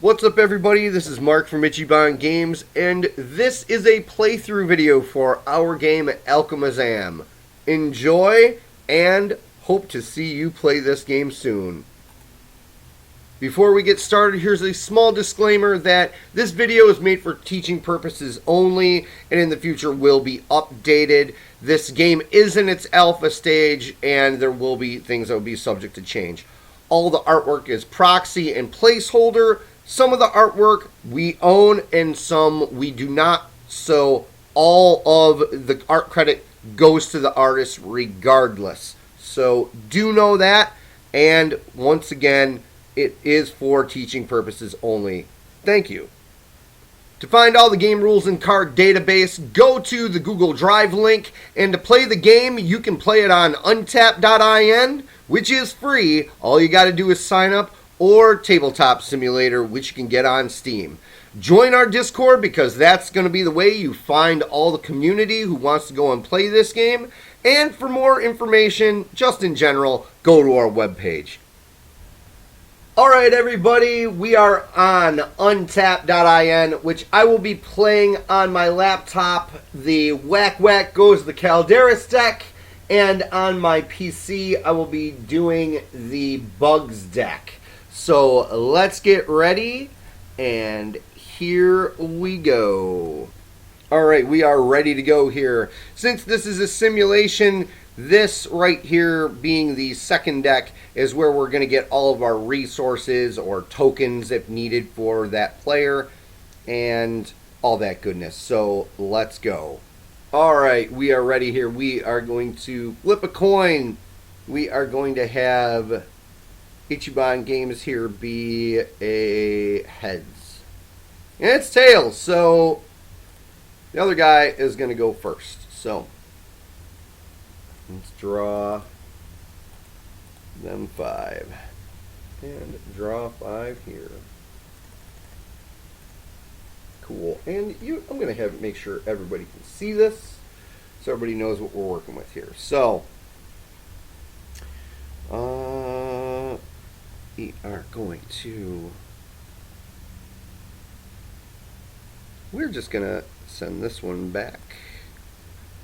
What's up everybody, this is Mark from Ichiban Games, and this is a playthrough video for our game ALCHEMAZAM. Enjoy, and hope to see you play this game soon. Before we get started, here's a small disclaimer that this video is made for teaching purposes only, and in the future will be updated. This game is in its alpha stage, and there will be things that will be subject to change. All the artwork is proxy and placeholder. Some of the artwork we own and some we do not. So all of the art credit goes to the artist regardless. So do know that. And once again, it is for teaching purposes only. Thank you. To find all the game rules and card database, go to the Google Drive link. And to play the game, you can play it on untap.in, which is free. All you got to do is sign up, or Tabletop Simulator, which you can get on Steam. Join our Discord, because that's going to be the way you find all the community who wants to go and play this game. And for more information, just in general, go to our webpage. Alright everybody, we are on untap.in, which I will be playing on my laptop. The Whack Whack Goes the Calderis deck, and on my PC I will be doing the Bugs deck. So let's get ready, and here we go. Alright, we are ready to go here. Since this is a simulation, this right here being the second deck is where we're going to get all of our resources or tokens if needed for that player and all that goodness. So let's go. Alright, we are ready here. We are going to flip a coin. We are going to have Ichiban Games here be a heads. And it's tails, so the other guy is going to go first. So let's draw them 5. And draw 5 here. Cool. And I'm going to have make sure everybody can see this, so everybody knows what we're working with here. So we are going to... We're just going to send this one back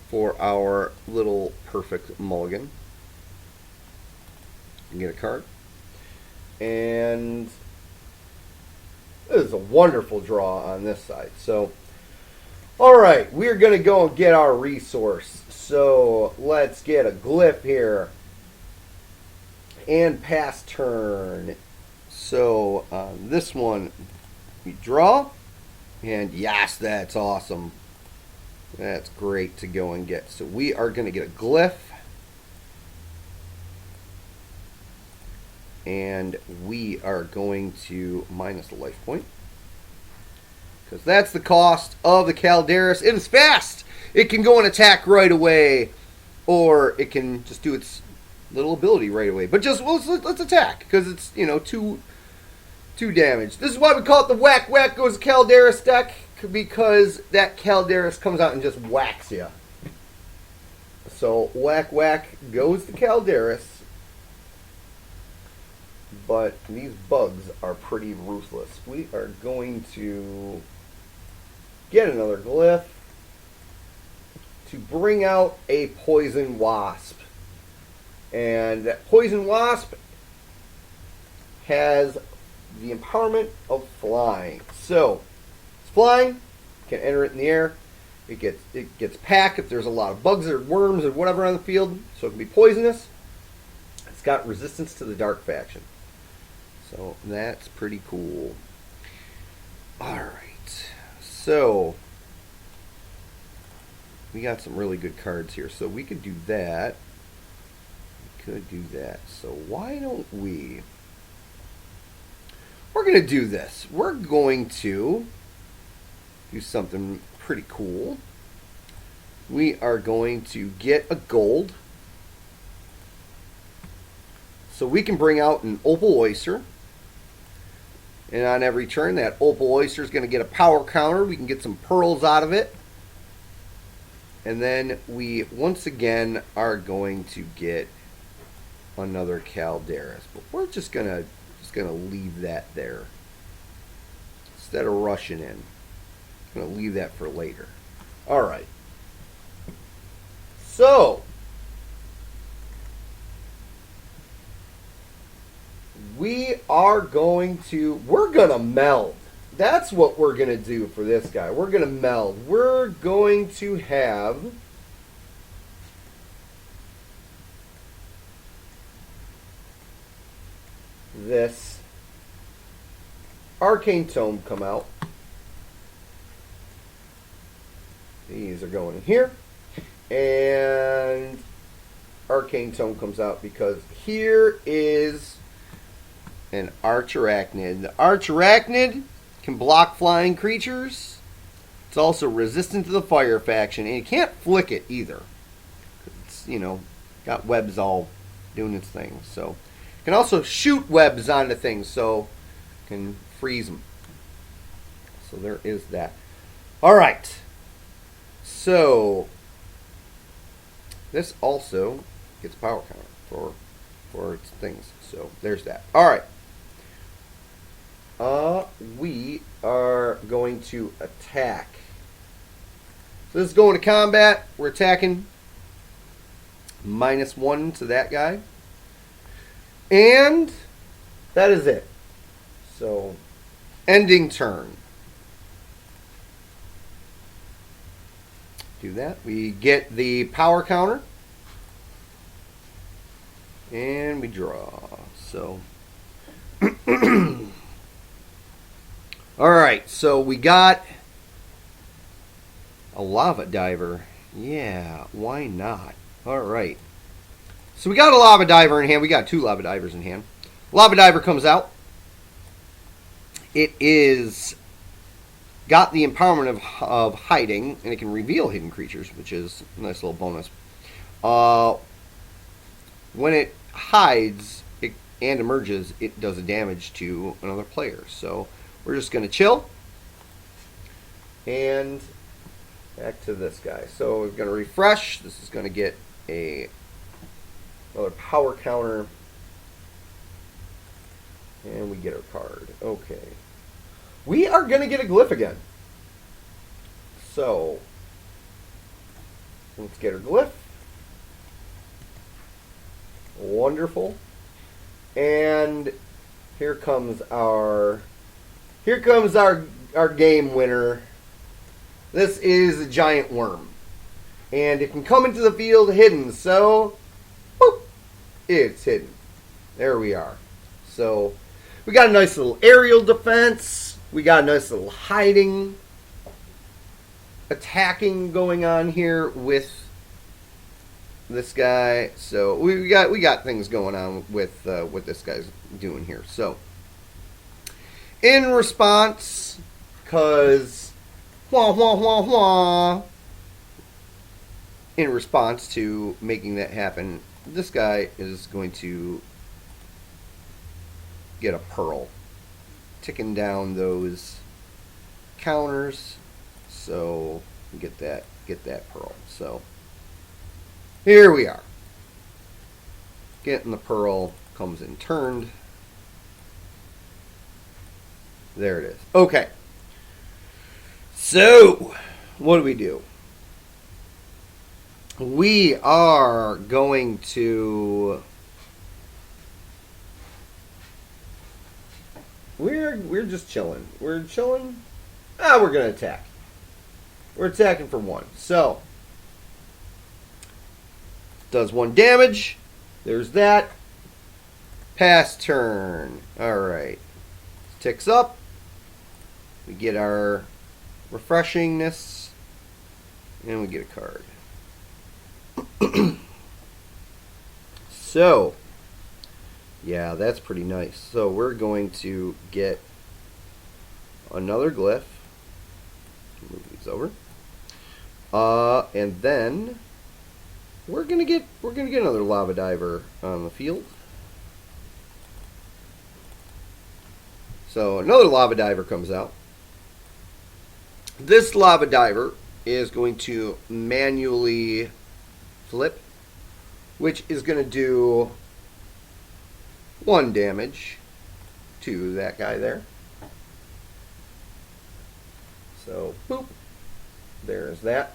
for our little perfect mulligan. You can get a card. And this is a wonderful draw on this side. So, alright, we're going to go and get our resource. So, let's get a glyph here. And pass turn. So, on this one, we draw. And yes, that's awesome. That's great to go and get. So we are going to get a glyph. And we are going to minus the life point, because that's the cost of the Calderis. It is fast. It can go and attack right away, or it can just do its little ability right away. But just let's attack, because it's, you know, two damage. This is why we call it the Whack Whack Goes Calderis deck, because that Calderis comes out and just whacks you. So Whack Whack Goes the Calderis. But these bugs are pretty ruthless. We are going to get another glyph to bring out a poison wasp. And that poison wasp has the empowerment of flying. So it's flying, can enter it in the air. It gets packed if there's a lot of bugs or worms or whatever on the field, so it can be poisonous. It's got resistance to the dark faction. So that's pretty cool. Alright. So we got some really good cards here. So we could do that. We could do that. So why don't we... We're going to do this. We're going to do something pretty cool. We are going to get a gold. So we can bring out an opal oyster. And on every turn, that opal oyster is going to get a power counter. We can get some pearls out of it. And then we, once again, are going to get another Calderis. But we're just going to leave that there. instead of rushing in. I'm going to leave that for later. All right. So, we're going to meld. That's what we're going to do for this guy. We're going to meld. We're going to have this Arcane Tome come out. These are going in here. And Arcane Tome comes out because here is an Archarachnid. The Archarachnid can block flying creatures. It's also resistant to the fire faction, and you can't flick it either. It's, got webs all doing its thing. So, it can also shoot webs onto things, so it can freeze them. So there is that. All right. So, this also gets power counter for its things. So there's that. All right. We are going to attack. So this is going to combat. We're attacking. -1 to that guy. And that is it. So, ending turn. Do that. We get the power counter. And we draw. So, alright, so we got a lava diver. Yeah, why not? Alright. So we got a lava diver in hand. We got 2 lava divers in hand. Lava diver comes out. It is got the empowerment of hiding, and it can reveal hidden creatures, which is a nice little bonus. When it hides and emerges, it does a damage to another player. So we're just going to chill. And back to this guy. So we're going to refresh. This is going to get another power counter. And we get our card. Okay. We are going to get a glyph again. So let's get our glyph. Wonderful. And here comes our game winner. This is a giant worm. And it can come into the field hidden. So boop, it's hidden. There we are. So we got a nice little aerial defense. We got a nice little hiding, attacking going on here with this guy. So we got things going on with what this guy's doing here. So in response, cause in response to making that happen, this guy is going to get a pearl, ticking down those counters. So get that pearl. So here we are. Getting the pearl, comes in turned. There it is. Okay. So, what do we do? We are going to... We're just chilling. We're chilling. We're going to attack. We're attacking for 1. So, does 1 damage. There's that. Pass turn. Alright. Ticks up. We get our refreshingness. And we get a card. So, yeah, that's pretty nice. So we're going to get another glyph. Move these over. And then we're gonna get another lava diver on the field. So another lava diver comes out. This lava diver is going to manually flip, which is going to do 1 damage to that guy there. So, boop. There's that.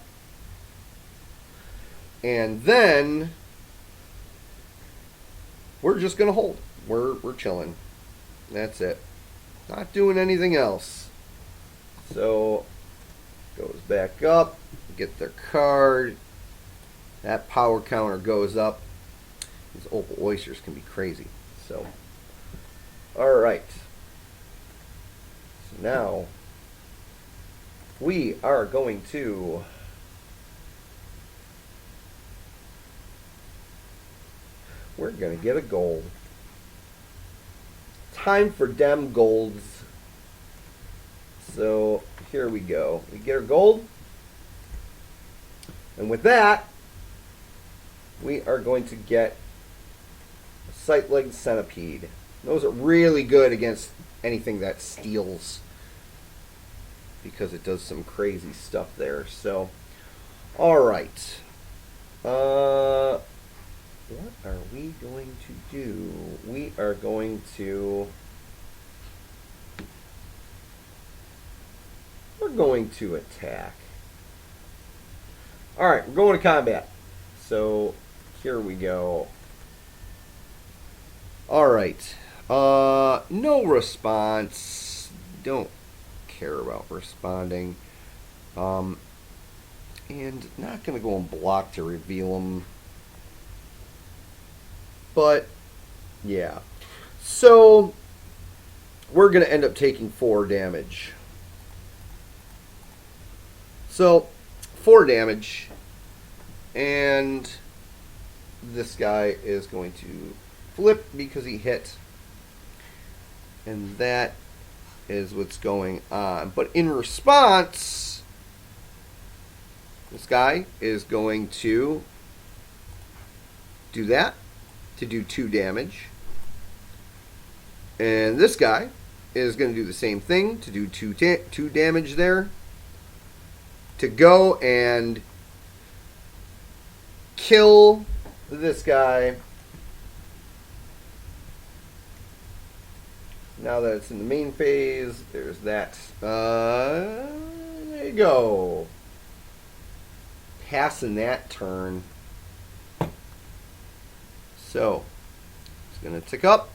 And then we're just going to hold. We're chilling. That's it. Not doing anything else. So, goes back up. Get their card. That power counter goes up. These opal oysters can be crazy. So, alright. So now, we are going to we're going to get a gold. Time for dem golds. So, here we go. We get our gold. And with that, we are going to get a sight-legged centipede. Those are really good against anything that steals, because it does some crazy stuff there. So, alright. What are we going to do? We are going to... We're going to attack. Alright, we're going to combat. So, here we go. Alright. No response. Don't care about responding. And not going to go and block to reveal them. But, yeah. So, we're going to end up taking 4 damage. So, 4 damage. And this guy is going to flip because he hit. And that is what's going on. But in response, this guy is going to do that to do 2 damage. And this guy is going to do the same thing to do 2 damage there. To go and kill this guy. Now that it's in the main phase, there's that. There you go. Passing that turn. So, it's going to tick up.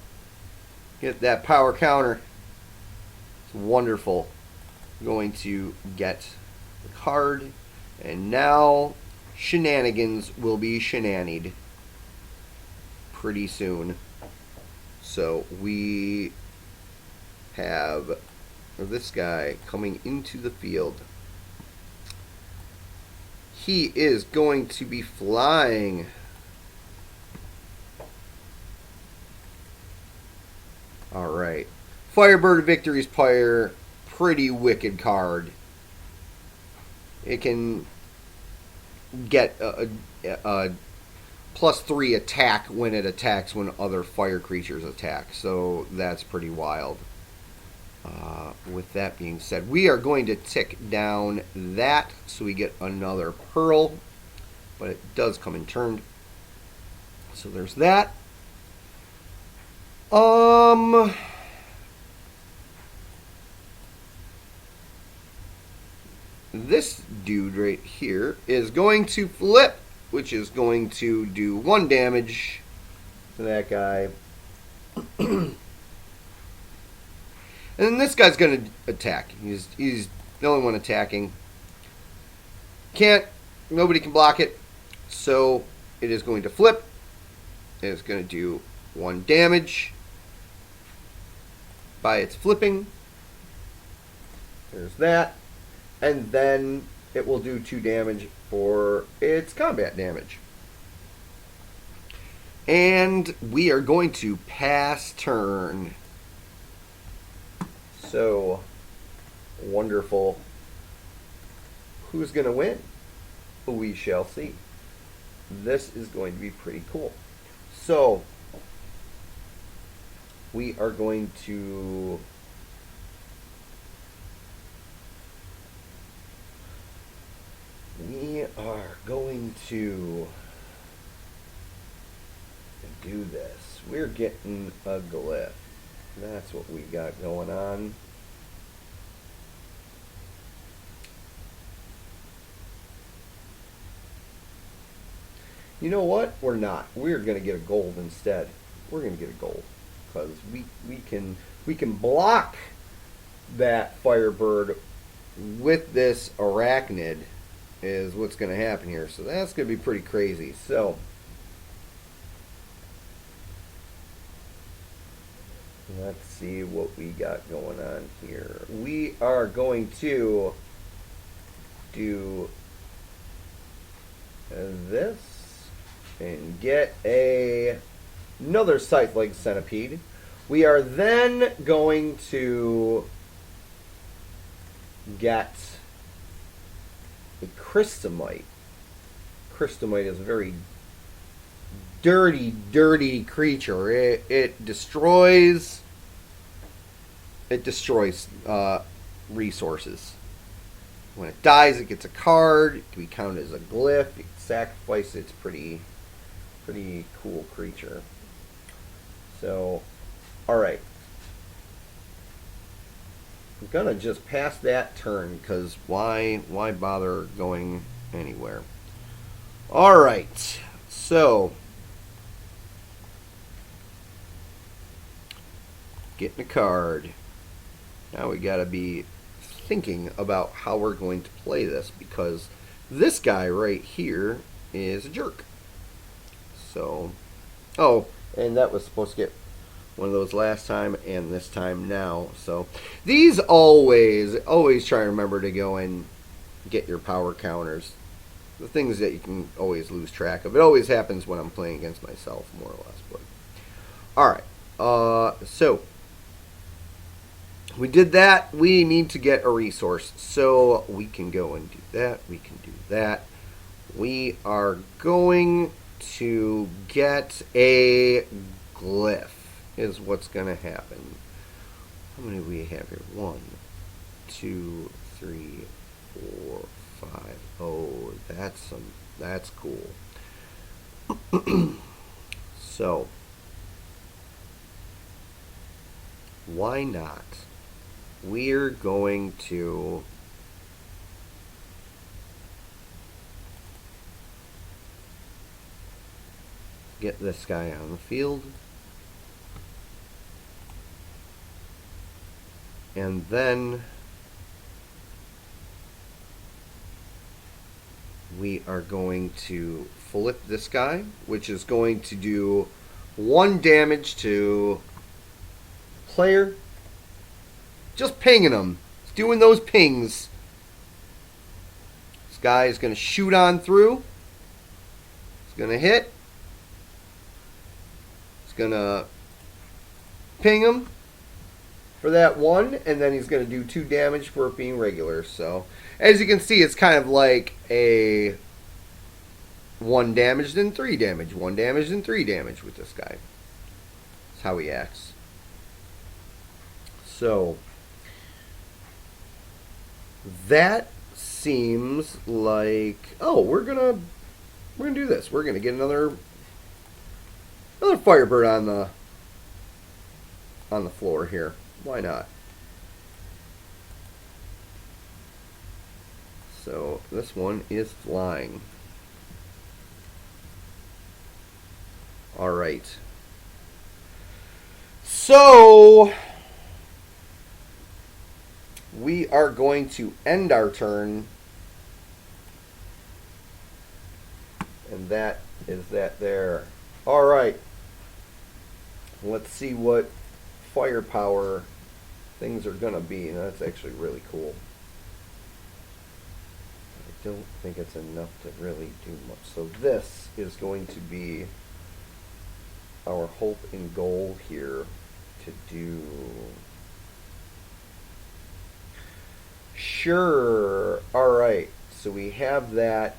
Get that power counter. It's wonderful. Going to get the card. And now, shenanigans will be shenanied pretty soon. So, we have this guy coming into the field. He is going to be flying. Alright. Firebird of Victory's Pyre. Pretty wicked card. It can get a +3 attack when it attacks when other fire creatures attack. So that's pretty wild. With that being said, we are going to tick down that so we get another pearl. But it does come in turn. So there's that. This dude right here is going to flip, which is going to do 1 damage to that guy. And then this guy's going to attack. He's the only one attacking. Nobody can block it. So it is going to flip. It's going to do 1 damage by its flipping. There's that. And then it will do 2 damage for its combat damage. And we are going to pass turn. So, wonderful. Who's going to win? We shall see. This is going to be pretty cool. So, we are going to... do this. We're getting a glyph. That's what we got going on. You know what? We're not. We're going to get a gold instead. We're going to get a gold because we can block that Firebird with this Arachnid is what's going to happen here. So that's going to be pretty crazy. So let's see what we got going on here. We are going to do this and get another Scythe-Leg Centipede. We are then going to get a Crystamite. Crystamite is a very dirty, dirty creature. It destroys resources. When it dies, it gets a card. It can be counted as a glyph. You can sacrifice it. It's pretty cool creature. So, alright. I'm gonna just pass that turn because why bother going anywhere? Alright. So getting a card. Now we gotta be thinking about how we're going to play this because this guy right here is a jerk. So, oh, and that was supposed to get one of those last time and this time now. So these always try to remember to go and get your power counters. The things that you can always lose track of. It always happens when I'm playing against myself, more or less. But alright, so we did that. We need to get a resource. So we can go and do that. We can do that. We are going to get a glyph is what's going to happen. How many do we have here? 1, 2, 3, 4, 5. Oh, that's cool. So, why not? We're going to get this guy on the field. And then we are going to flip this guy, which is going to do 1 damage to player. Just pinging him. It's doing those pings. This guy is going to shoot on through. It's going to hit. It's going to ping him for that 1, and then he's going to do 2 damage for it being regular. So, as you can see, it's kind of like a 1 damage, then 3 damage. 1 damage, then 3 damage with this guy. That's how he acts. So, that seems like... Oh, we're gonna do this. We're gonna get another Firebird on the floor here. Why not? So this one is flying. Alright. So we are going to end our turn. And that is that there. Alright. Let's see what firepower things are going to be. And that's actually really cool. I don't think it's enough to really do much. So this is going to be our hope and goal here to do. Sure. Alright. So we have that.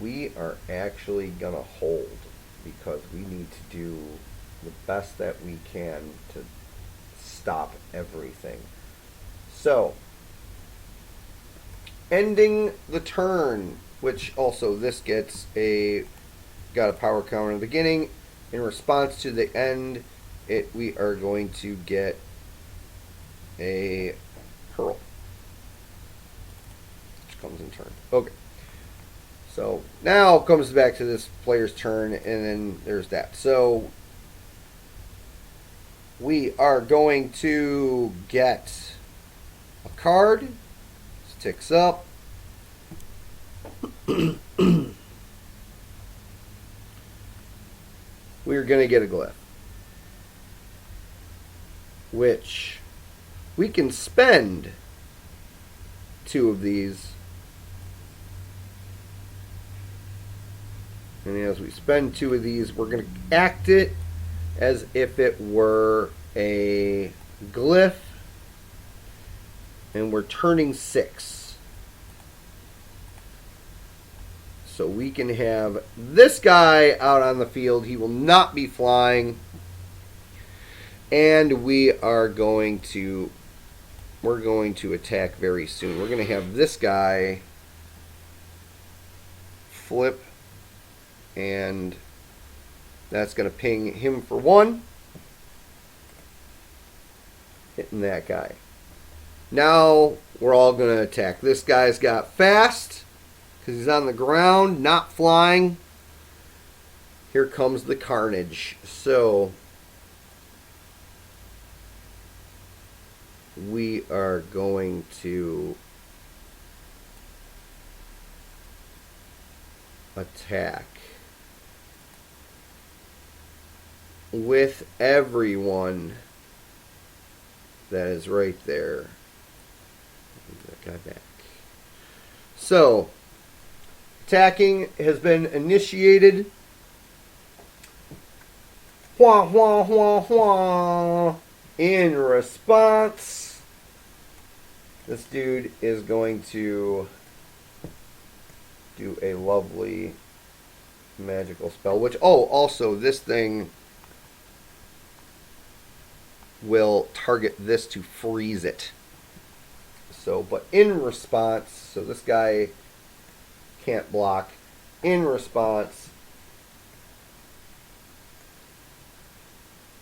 We are actually going to hold because we need to do the best that we can to stop everything. So, ending the turn, which also this gets got a power counter in the beginning. In response to the end, we are going to get a Hurl, which comes in turn. Okay. So now it comes back to this player's turn, and then there's that. So we are going to get a card. This ticks up. We're going to get a glyph, which we can spend 2 of these. And as we spend 2 of these, we're going to act it as if it were a glyph. And we're turning 6. So we can have this guy out on the field. He will not be flying. And we're going to attack very soon. We're going to have this guy flip, and that's going to ping him for 1, hitting that guy. Now we're all going to attack. This guy's got fast because he's on the ground, not flying. Here comes the carnage. So we are going to attack with everyone that is right there. Move that guy back. So attacking has been initiated. Wah, wah, wah, wah. In response, this dude is going to do a lovely magical spell, which, also this thing will target this to freeze it. So, but in response, so this guy can't block. In response,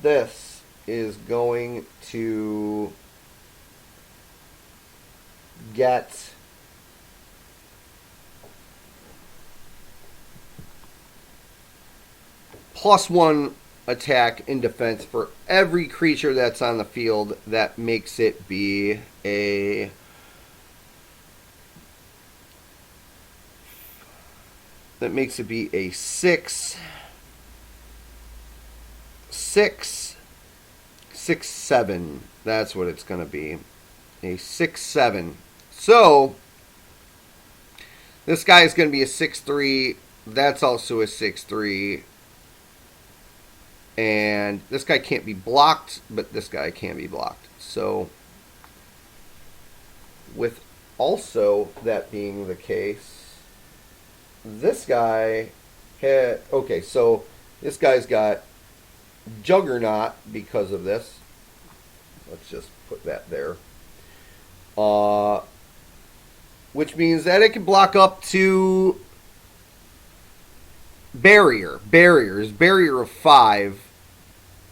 this is going to get +1 attack in defense for every creature that's on the field. That makes it be a six, 7. That's what it's going to be. A 6/7. So this guy is going to be a 6/3. That's also a 6/3. And this guy can't be blocked, but this guy can be blocked. So with also that being the case, this guy had... Okay, so this guy's got Juggernaut because of this. Let's just put that there. Which means that it can block up to barrier. Barrier of 5.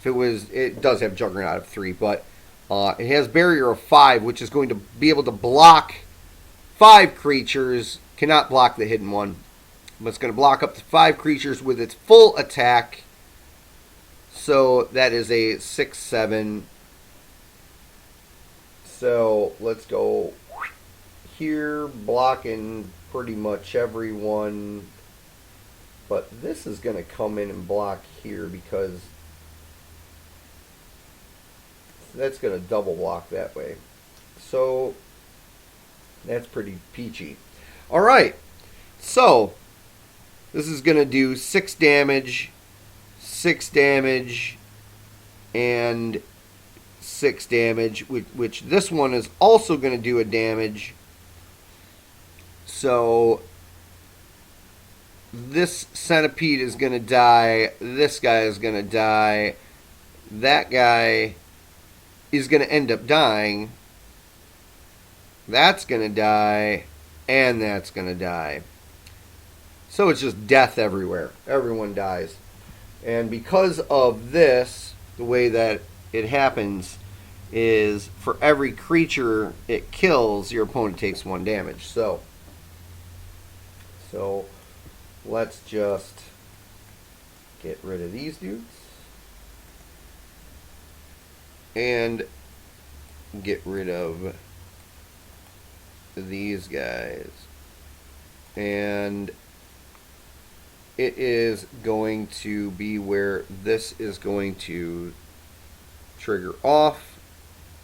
It does have Juggernaut of 3, but it has barrier of 5, which is going to be able to block 5 creatures. Cannot block the hidden one, but it's going to block up to 5 creatures with its full attack. So that is a 6/7. So let's go here, blocking pretty much everyone. But this is going to come in and block here because that's going to double block that way. So that's pretty peachy. Alright, so this is going to do 6 damage, 6 damage, and 6 damage, which this one is also going to do a damage. So this centipede is going to die. This guy is going to die. That guy is going to end up dying. That's going to die. And that's going to die. So it's just death everywhere. Everyone dies. And because of this, the way that it happens is for every creature it kills, your opponent takes 1 damage. So let's just get rid of these dudes. And get rid of these guys. And it is going to be where this is going to trigger off.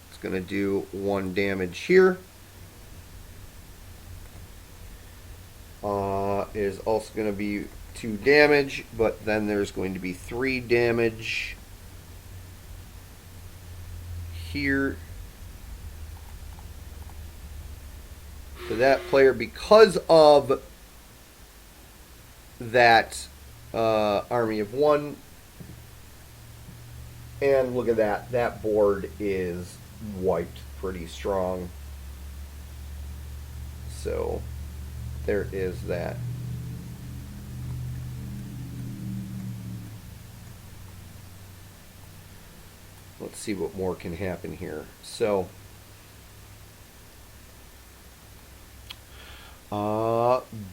It's going to do 1 damage here. Is also going to be 2 damage, but then there's going to be 3 damage here to that player because of that army of 1. And look at that. That board is wiped pretty strong. So there is that. Let's see what more can happen here. So,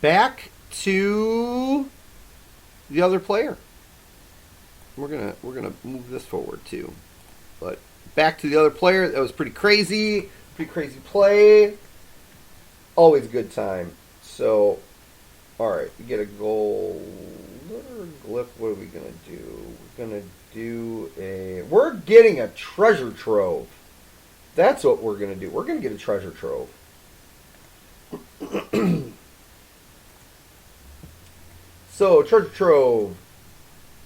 back to the other player. We're gonna move this forward too, but back to the other player. That was pretty crazy play. Always a good time. So, all right, we get a gold glyph. What are we gonna do? We're gonna do we're getting a treasure trove. That's what we're gonna do. We're gonna get a treasure trove. So, treasure trove.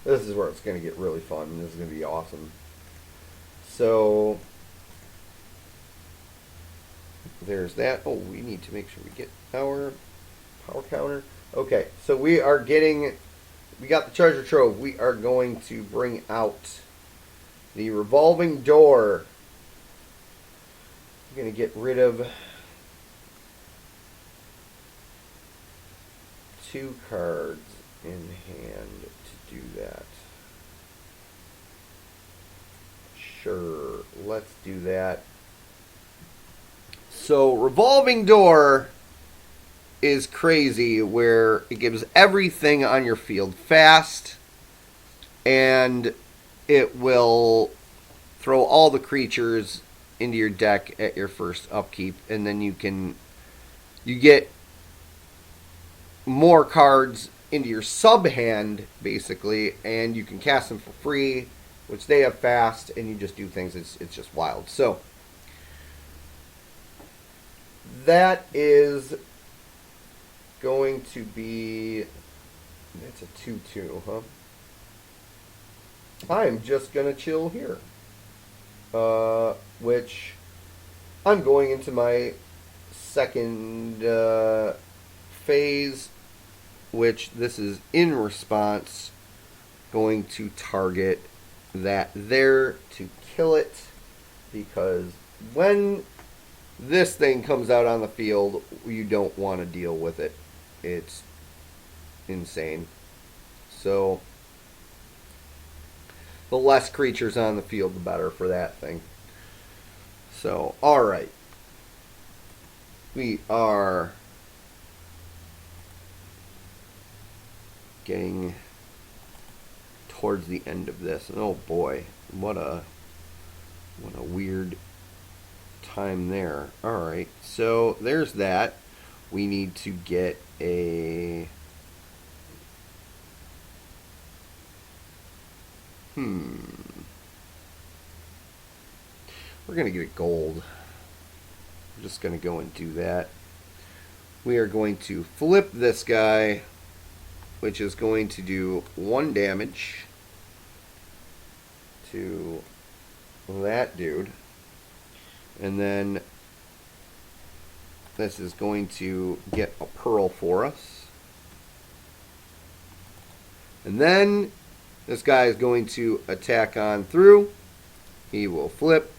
This is where it's gonna get really fun. This is gonna be awesome. So there's that. Oh, we need to make sure we get our power counter. Okay, so we got the treasure trove. We are going to bring out the revolving door. We're going to get rid of 2 cards in hand to do that. Sure, let's do that. So, revolving door is crazy, where it gives everything on your field fast, and it will throw all the creatures into your deck at your first upkeep, and then you get more cards into your sub hand, basically, and you can cast them for free, which they have fast, and you just do things. It's just wild. So that is going to be, that's a 2/2, huh? I'm just going to chill here. Which I'm going into my second phase, which this is in response, going to target that there to kill it, because when this thing comes out on the field, you don't want to deal with it. It's insane. So the less creatures on the field, the better for that thing. So, alright. We are getting towards the end of this. And oh boy, what a weird time there. Alright, so there's that. We need to get a we're going to get a gold. We're just going to go and do that. We are going to flip this guy, which is going to do 1 damage to that dude. And then this is going to get a pearl for us. And then this guy is going to attack on through. He will flip.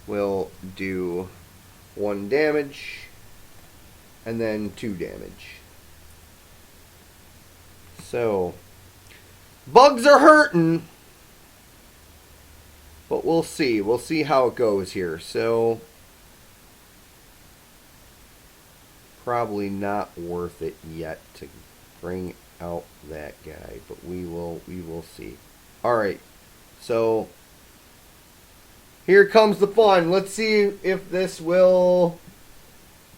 Will do 1 damage. And then 2 damage. So, bugs are hurting. But we'll see. We'll see how it goes here. So, probably not worth it yet to bring out that guy, but we will see. All right, so here comes the fun. Let's see if this will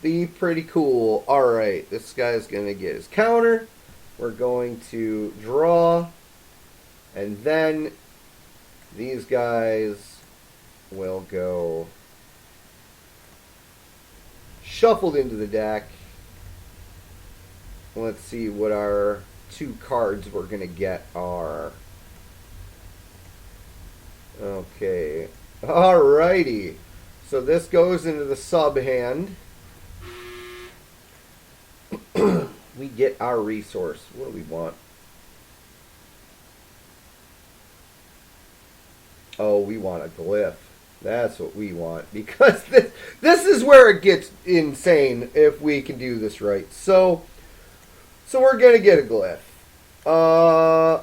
be pretty cool. All right, this guy's gonna get his counter. We're going to draw, and then these guys will go shuffled into the deck. Let's see what our 2 cards we're going to get are. Okay. Alrighty. So this goes into the sub hand. We get our resource. What do we want? Oh, we want a glyph. That's what we want. Because this is where it gets insane if we can do this right. So we're going to get a glyph.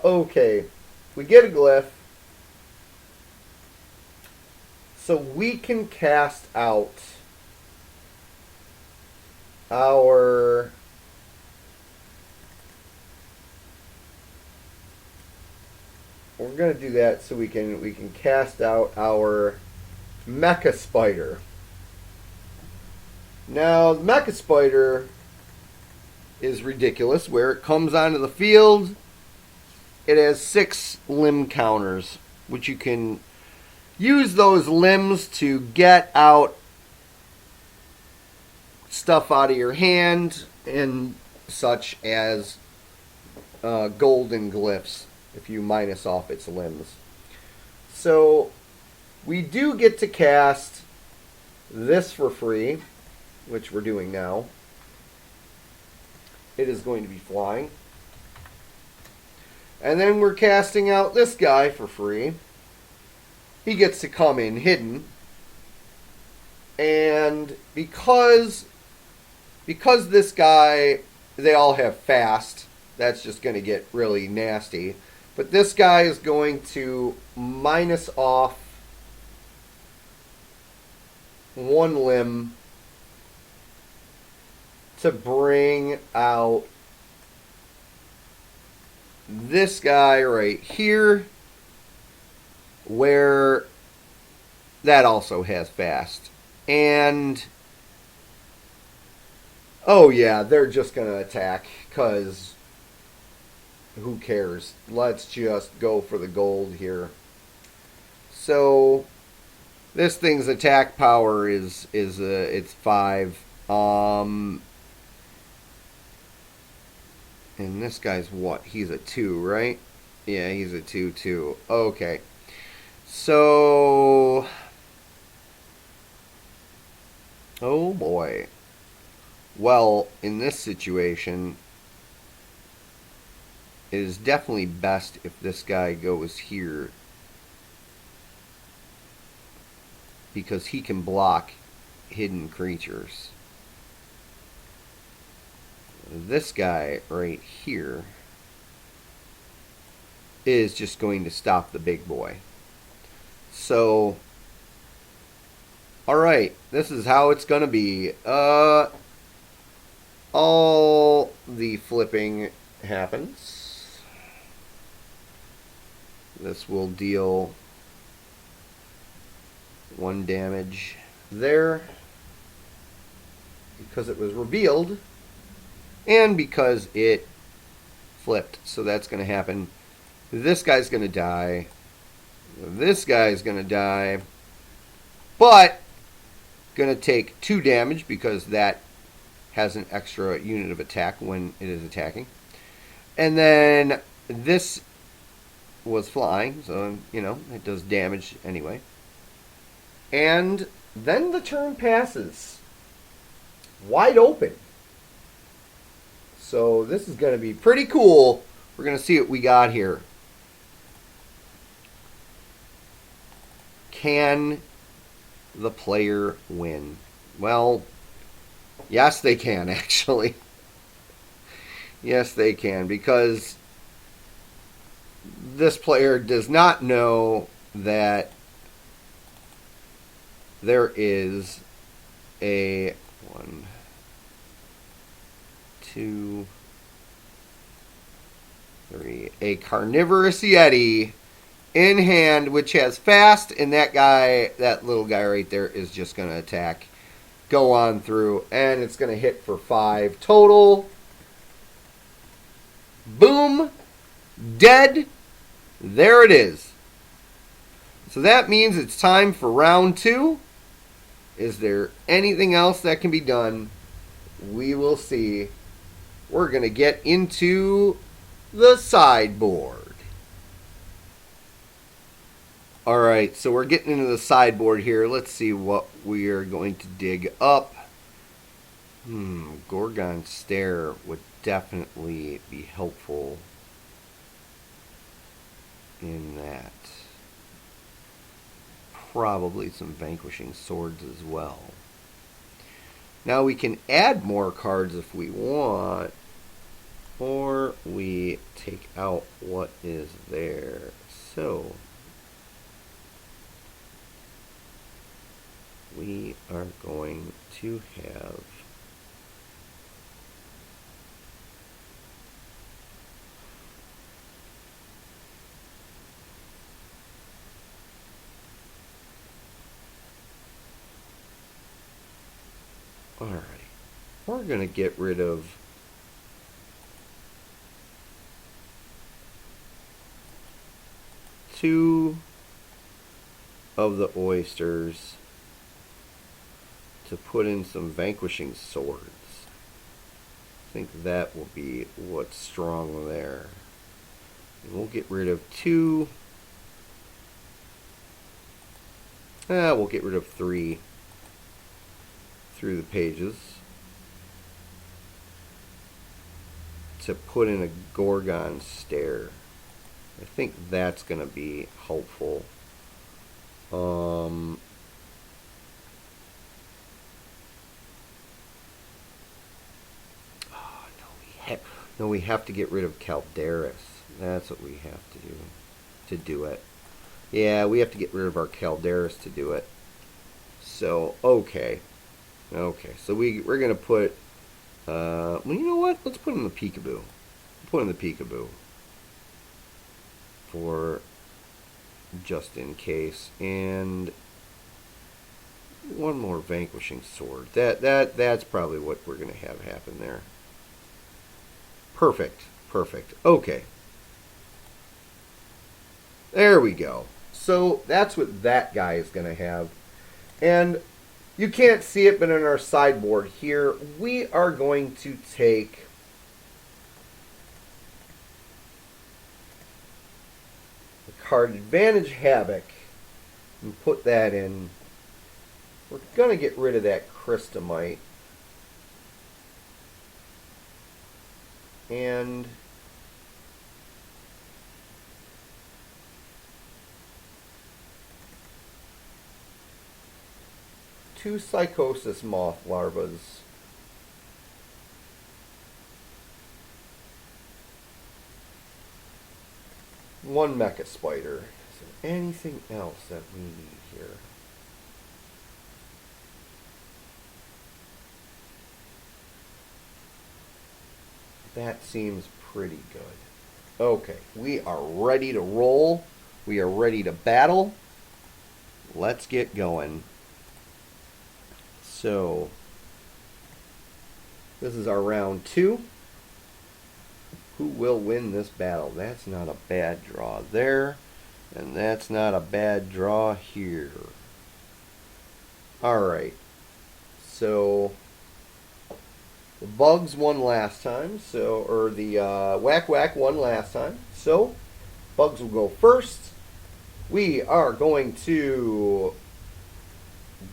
Okay. We get a glyph. So we can cast out our... We're going to do that so we can cast out our Mecha Spider. Now, the Mecha Spider is ridiculous. Where it comes onto the field, it has 6 limb counters, which you can use those limbs to get out stuff out of your hand, and such as golden glyphs if you minus off its limbs. So we do get to cast this for free, which we're doing now. It is going to be flying. And then we're casting out this guy for free. He gets to come in hidden. And because this guy, they all have fast, that's just going to get really nasty. But this guy is going to minus off 1 limb to bring out this guy right here, where that also has fast. And oh yeah, they're just going to attack, because who cares? Let's just go for the gold here. So this thing's attack power is it's 5. And this guy's what? He's a 2, right? Yeah, he's a 2 too. Okay. So, oh boy. Well, in this situation, it is definitely best if this guy goes here, because he can block hidden creatures. This guy right here is just going to stop the big boy. So, alright, this is how it's going to be. All the flipping happens. This will deal 1 damage there, because it was revealed, and because it flipped. So that's going to happen. This guy's going to die. This guy's going to die. But going to take 2 damage, because that has an extra unit of attack when it is attacking. And then this was flying, so, you know, it does damage anyway. And then the turn passes. Wide open. So this is going to be pretty cool. We're going to see what we got here. Can the player win? Well, yes, they can, actually. Yes, they can, because this player does not know that there is a 1, 2, 3. A carnivorous Yeti in hand, which has fast, and that guy, that little guy right there, is just going to attack. Go on through, and it's going to hit for 5 total. Boom. Dead. There it is. So that means it's time for round 2. Is there anything else that can be done? We will see. We're going to get into the sideboard. Alright, so we're getting into the sideboard here. Let's see what we are going to dig up. Gorgon Stare would definitely be helpful in that. Probably some Vanquishing Swords as well. Now we can add more cards if we want, or we take out what is there. So we are going to have alright, we're going to get rid of two of the oysters to put in some Vanquishing Swords. I think that will be what's strong there. And we'll get rid of 2. We'll get rid of 3 through the pages to put in a Gorgon Stare. I think that's going to be helpful. No, we have to get rid of Calderis. That's what we have to do it. Yeah, we have to get rid of our Calderis to do it. So, okay. Okay, so we're going to put, well, you know what? Let's put in the Peekaboo. Put in the Peekaboo for just in case. And one more Vanquishing Sword. That's probably what we're going to have happen there. Perfect. Perfect. Okay. There we go. So that's what that guy is going to have. And you can't see it, but in our sideboard here, we are going to take the card Advantage Havoc and put that in. We're going to get rid of that Crystamite. And two Psychosis Moth larvas. One Mecha Spider. Is there anything else that we need here? That seems pretty good. Okay, we are ready to roll. We are ready to battle. Let's get going. So, this is our round 2. Who will win this battle? That's not a bad draw there. And that's not a bad draw here. Alright. So, the Bugs won last time. So, or the Whack Whack won last time. So, Bugs will go first. We are going to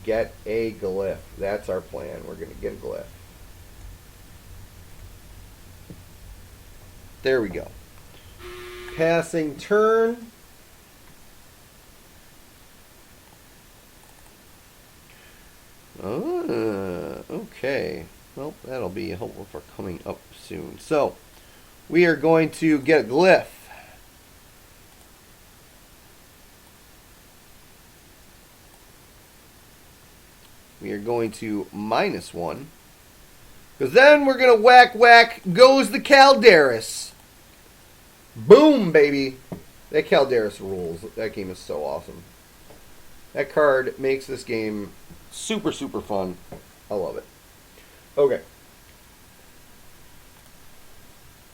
get a glyph. That's our plan. We're going to get a glyph. There we go. Passing turn. Okay. Well, that'll be helpful for coming up soon. So, we are going to get a glyph. We are going to -1. Because then we're going to whack whack goes the Calderis. Boom, baby! That Calderis rules. That game is so awesome. That card makes this game super, super fun. I love it. Okay.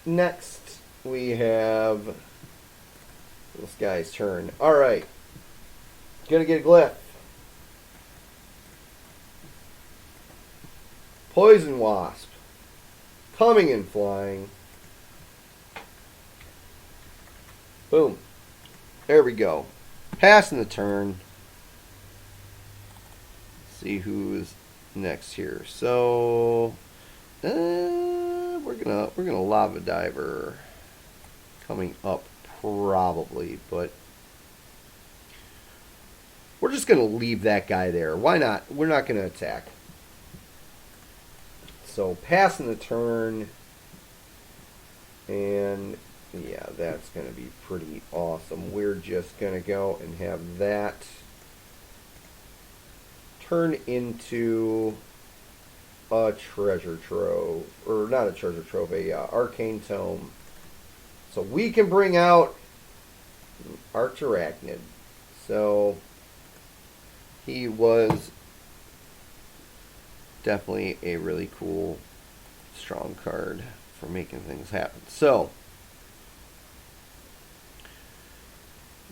Next, we have this guy's turn. Alright. Gonna get a glyph. Poison Wasp. Coming and flying. Boom. There we go. Passing the turn. See who's next here. So we're gonna Lava Diver coming up probably, but we're just gonna leave that guy there. Why not? We're not gonna attack. So passing the turn, and yeah, that's gonna be pretty awesome. We're just gonna go and have that turn into a treasure trove, or not a treasure trove, a arcane tome. So we can bring out Arcturachnid. So he was definitely a really cool, strong card for making things happen. So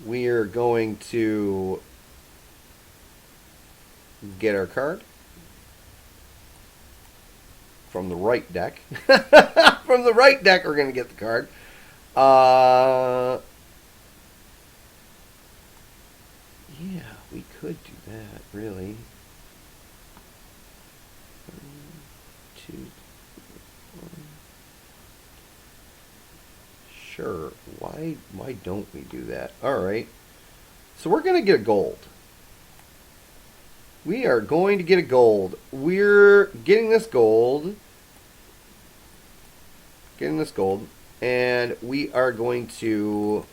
we are going to get our card from the right deck. From the right deck, we're going to get the card. Yeah, we could do that, really. 1, 2, 3, 4. Sure. Why don't we do that? All right. So we're going to get a gold. We are going to get a gold. We're getting this gold. And we are going to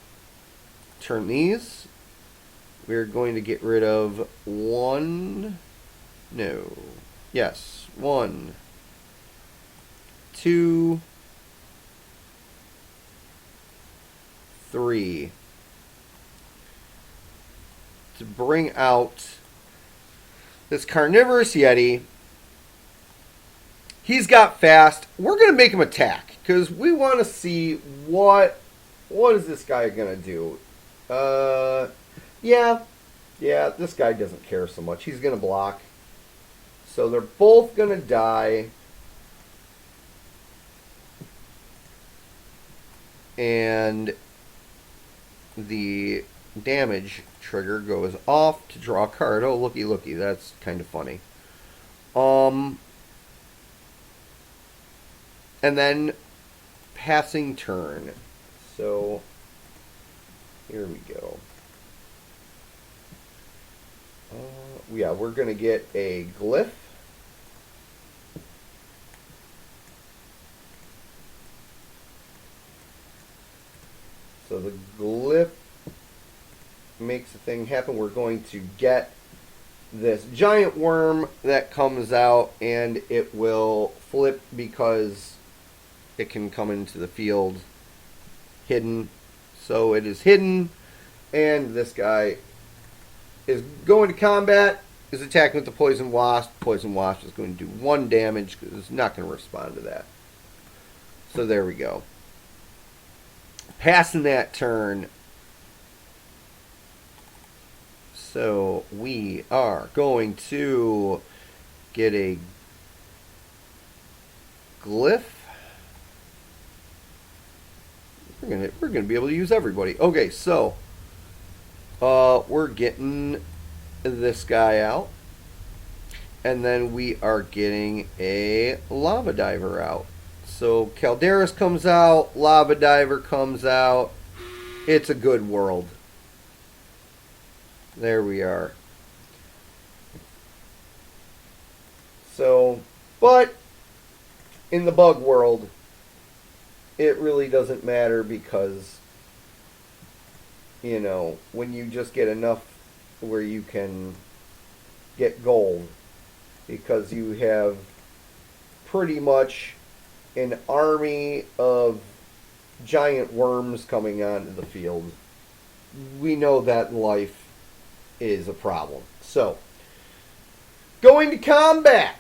turn these. We're going to get rid of 1. No. Yes. 1, 2, 3. To bring out this Carnivorous Yeti. He's got fast. We're going to make him attack because we want to see what is this guy going to do. Yeah, this guy doesn't care so much. He's going to block. So they're both going to die. And the damage trigger goes off to draw a card. Oh, looky, that's kind of funny. And then passing turn. So here we go. Yeah, we're going to get a glyph. So the glyph makes the thing happen. We're going to get this giant worm that comes out, and it will flip because it can come into the field hidden. So it is hidden, and this guy is going to combat, is attacking with the Poison Wasp. Poison Wasp is going to do 1 damage because it's not going to respond to that. So there we go. Passing that turn. So we are going to get a glyph. We're gonna be able to use everybody. Okay, so we're getting this guy out, and then we are getting a Lava Diver out. So Calderis comes out, Lava Diver comes out. It's a good world. There we are. So, but in the bug world, it really doesn't matter because, you know, when you just get enough where you can get gold, because you have pretty much an army of giant worms coming onto the field, we know that life is a problem. So, going to combat,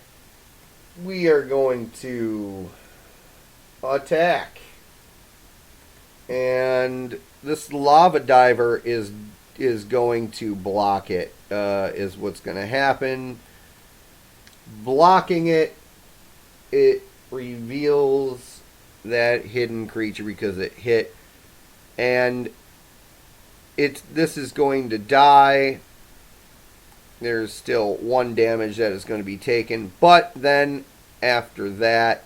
we are going to attack. And this lava diver is going to block it, is what's going to happen. Blocking it, it reveals that hidden creature because it hit, and this is going to die. There's still 1 damage that is going to be taken, but then after that,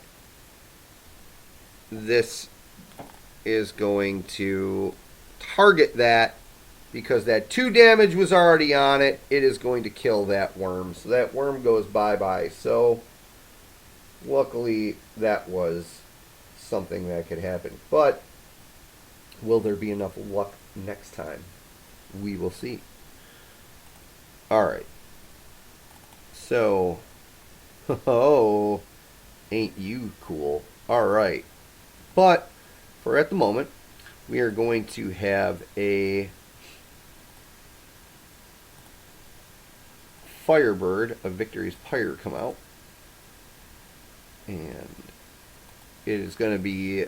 this is going to target that because that 2 damage was already on it. It is going to kill that worm, so that worm goes bye-bye. So luckily that was something that could happen, but will there be enough luck next time? We will see. Alright. So, oh, ain't you cool. Alright. But, for at the moment, we are going to have a Firebird, a Victory's Pyre, come out. And it is going to be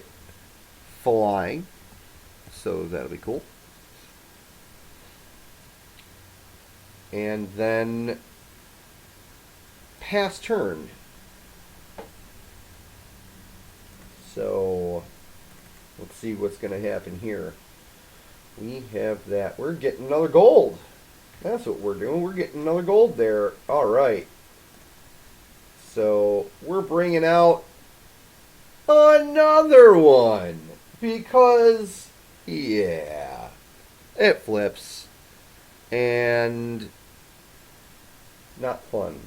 flying, so that'll be cool. And then pass turn. So let's see what's going to happen here. We have that. We're getting another gold. That's what we're doing. We're getting another gold there. All right. So we're bringing out another one because, yeah, it flips. And not fun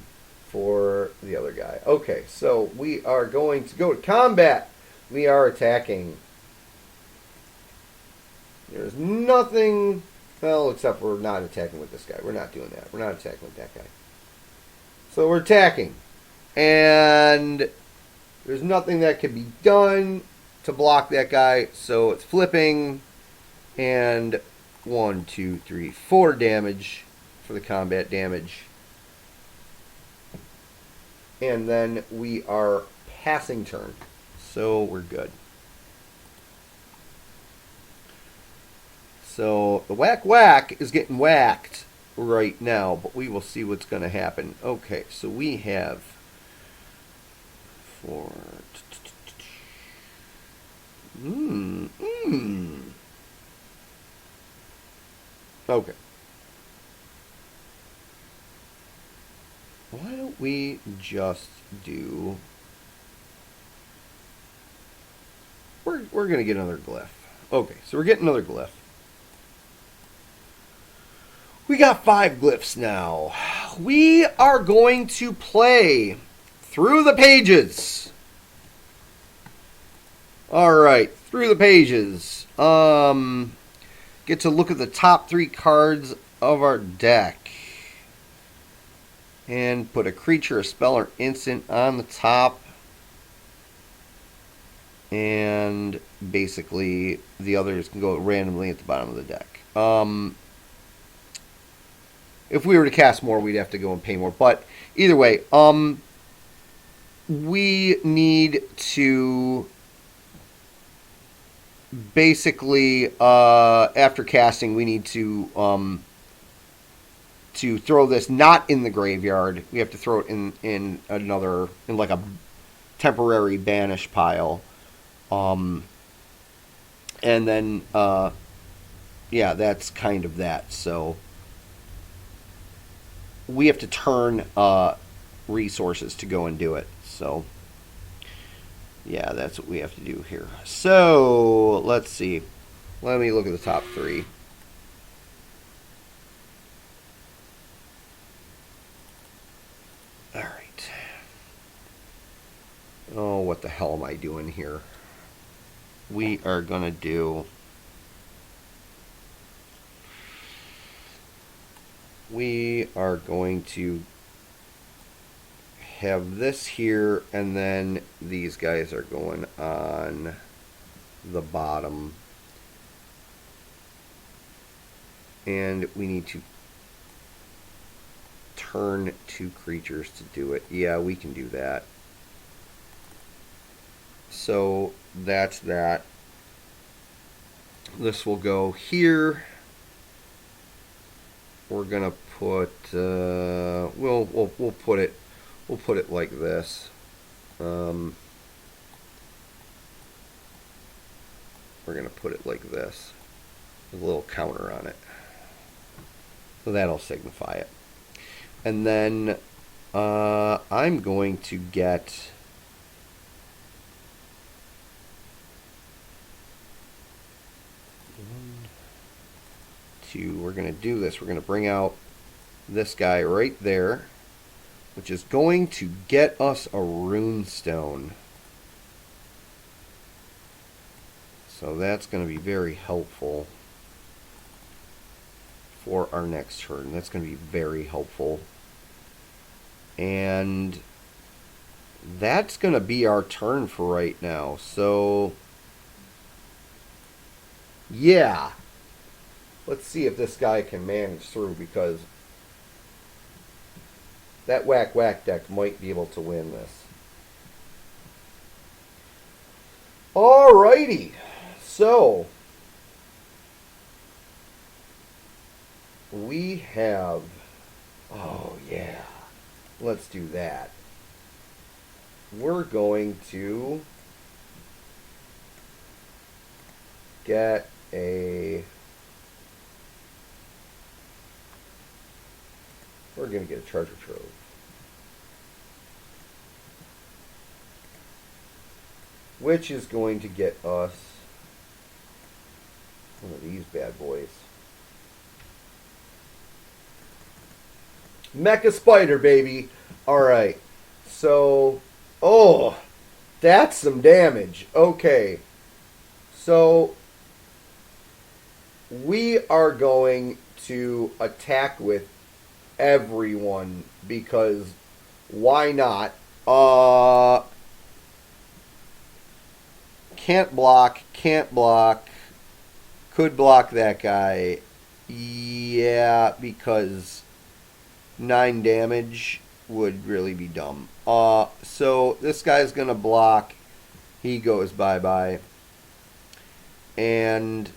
for the other guy. Okay, so we are going to go to combat. We are attacking. There's nothing, well, except we're not attacking with this guy. We're not doing that. We're not attacking with that guy. So we're attacking. And there's nothing that can be done to block that guy. So it's flipping. And 1, 2, 3, 4 damage for the combat damage. And then we are passing turn. So we're good. So the whack whack is getting whacked right now, but we will see what's going to happen. Okay, so we have 4. Okay. Why don't we just do... We're going to get another glyph. Okay, so we're getting another glyph. We got 5 glyphs now. We are going to play through the pages. Alright, through the pages. Get to look at the top 3 cards of our deck. And put a creature, a spell, or instant on the top. And basically, the others can go randomly at the bottom of the deck. If we were to cast more, we'd have to go and pay more. But either way, we need to basically, after casting, we need to throw this not in the graveyard. We have to throw it in another, in like a temporary banish pile. And then, yeah, that's kind of that. So we have to turn resources to go and do it. So yeah, that's what we have to do here. So let's see. Let me look at the top 3. All right. Oh, what the hell am I doing here? We are going to do... We are going to have this here, and then these guys are going on the bottom. And we need to turn 2 creatures to do it. Yeah, we can do that. So that's that. This will go here. We're gonna put we'll put it like this. We're gonna put it like this with a little counter on it. So that'll signify it. And then I'm going to get 1, 2. We're going to do this. We're going to bring out this guy right there, which is going to get us a rune stone. So that's going to be very helpful for our next turn. That's going to be very helpful. And that's going to be our turn for right now. So, yeah. Let's see if this guy can manage through, because that whack-whack deck might be able to win this. Alrighty. So, we have... Oh, yeah. Let's do that. We're going to get a... We're going to get a treasure trove. Which is going to get us one of these bad boys. Mecha Spider, baby. Alright. So, oh, that's some damage. Okay. So, we are going to attack with everyone, because why not? Can't block, could block that guy. Yeah, because 9 damage would really be dumb. So this guy's gonna block. He goes bye-bye. And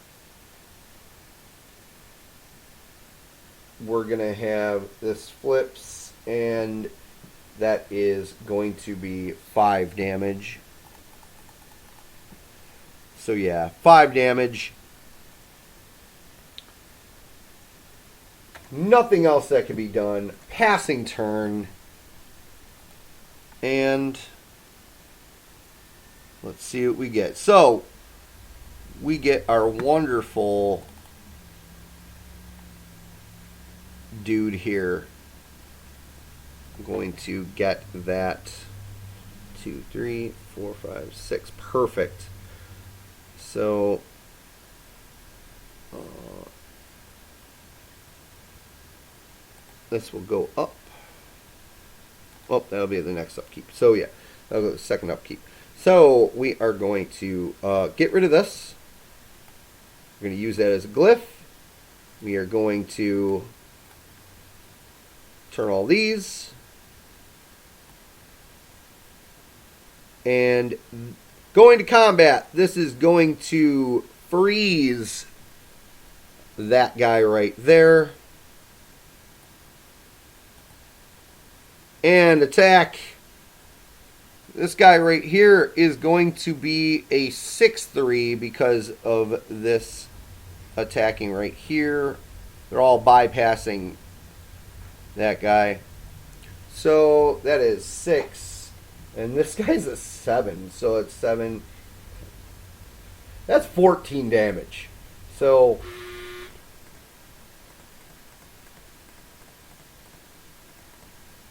we're gonna have this flips, and that is going to be 5 damage. So yeah, 5 damage. Nothing else that can be done. Passing turn. And let's see what we get. So, we get our wonderful dude here. I'm going to get that. 2, 3, 4, 5, 6. Perfect. So, this will go up. Oh, that'll be the next upkeep. So yeah, that'll go the second upkeep. So we are going to get rid of this. We're going to use that as a glyph. We are going to turn all these. And going to combat. This is going to freeze that guy right there. And attack. This guy right here is going to be a 6/3 because of this attacking right here. They're all bypassing that guy. So that is 6. And this guy's a 7. So it's 7. That's 14 damage. So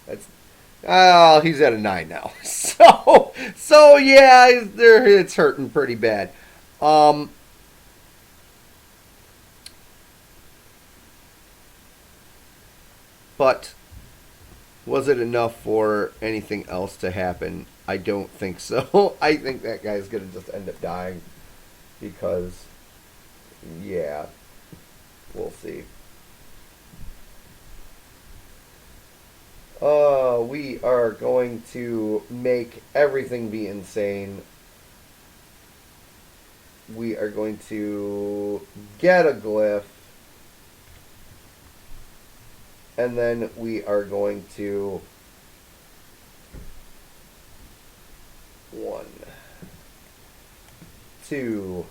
that's... Oh, he's at a 9 now. So yeah, it's hurting pretty bad. But was it enough for anything else to happen? I don't think so. I think that guy's going to just end up dying. because, yeah, we'll see. We are going to make everything be insane. We are going to get a glyph. And then we are going to 1, 2,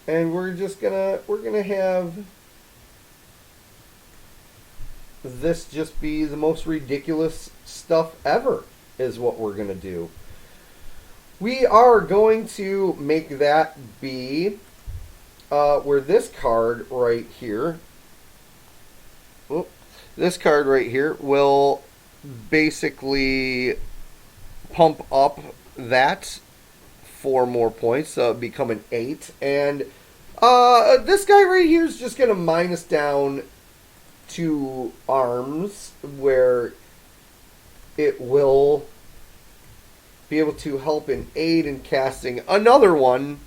and we're gonna have this just be the most ridiculous stuff ever is what we're gonna do. We are going to make that be where this card right here, this card right here will basically pump up that 4 more points, become an 8, and this guy right here is just gonna minus down 2 arms, where it will be able to help and aid in casting another one,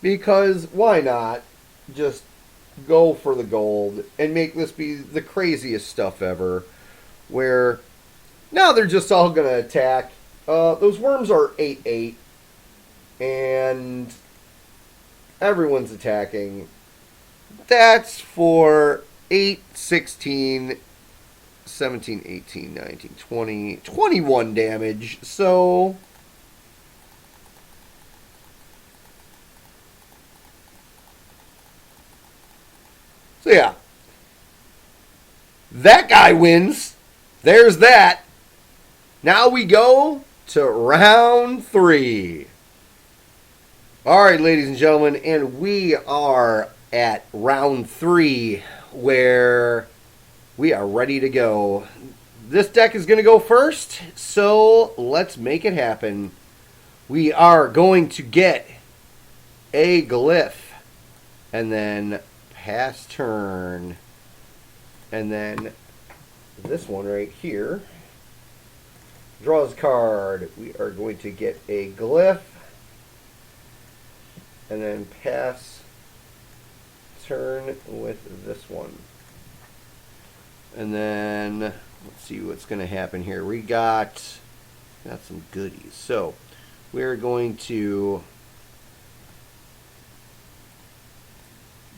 because why not just go for the gold and make this be the craziest stuff ever, where now they're just all going to attack. Those worms are 8/8, and everyone's attacking. That's for 8, 16, 17, 18, 19, 20, 21 damage. So yeah, that guy wins. There's that. Now we go to round 3. All right, ladies and gentlemen, and we are at round 3, where we are ready to go. This deck is going to go first, so let's make it happen. We are going to get a glyph, and then pass turn, and then this one right here draws a card. We are going to get a glyph, and then pass turn with this one. And then let's see what's going to happen here. We got some goodies. So we're going to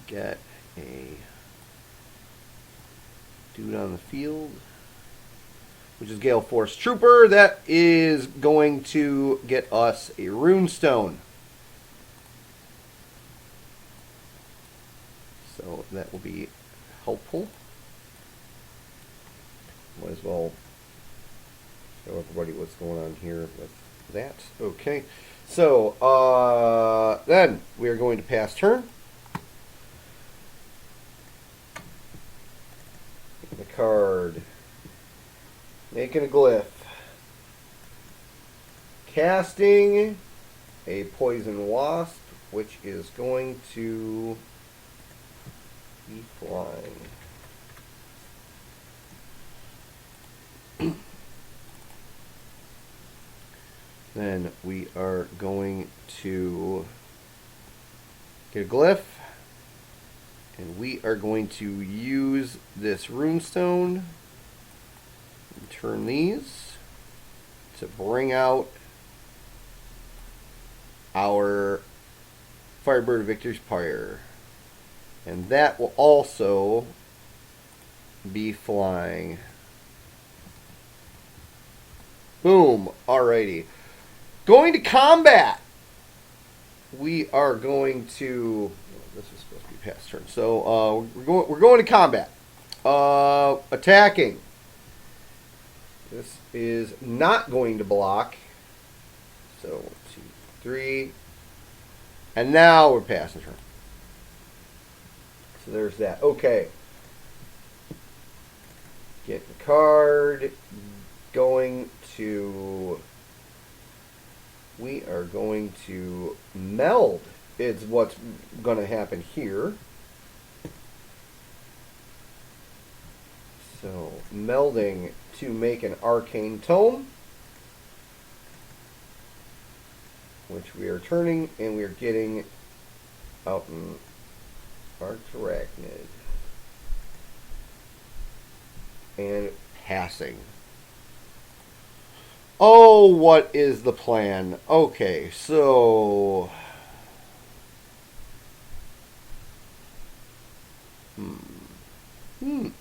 get a dude on the field, which is Gale Force Trooper. That is going to get us a runestone. So that will be helpful. Might as well show everybody what's going on here with that. Okay. So then we are going to pass turn. The card. Making a glyph. Casting a poison wasp, which is going to be flying. Then we are going to get a glyph, and we are going to use this runestone and turn these to bring out our Firebird of Victor's Pyre. And that will also be flying. Boom. Alrighty. Going to combat. We are going to. This is supposed to be past turn. So we're going to combat. Attacking. This is not going to block. So 1, 2, 3, and now we're passing turn. So there's that. Okay. Get the card. Going to. We are going to meld. Is what's going to happen here. So melding to make an arcane tome. which we are turning, and we are getting out in Arachnid. And passing. Oh, what is the plan? Okay, so... Get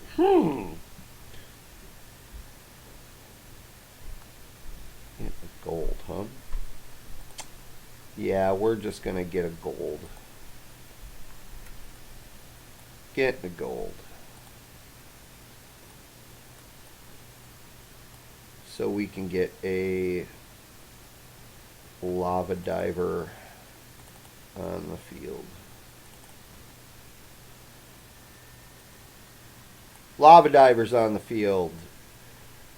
the gold, huh? Yeah, we're just gonna get a gold. Get the gold. So we can get a lava diver on the field. Lava divers on the field.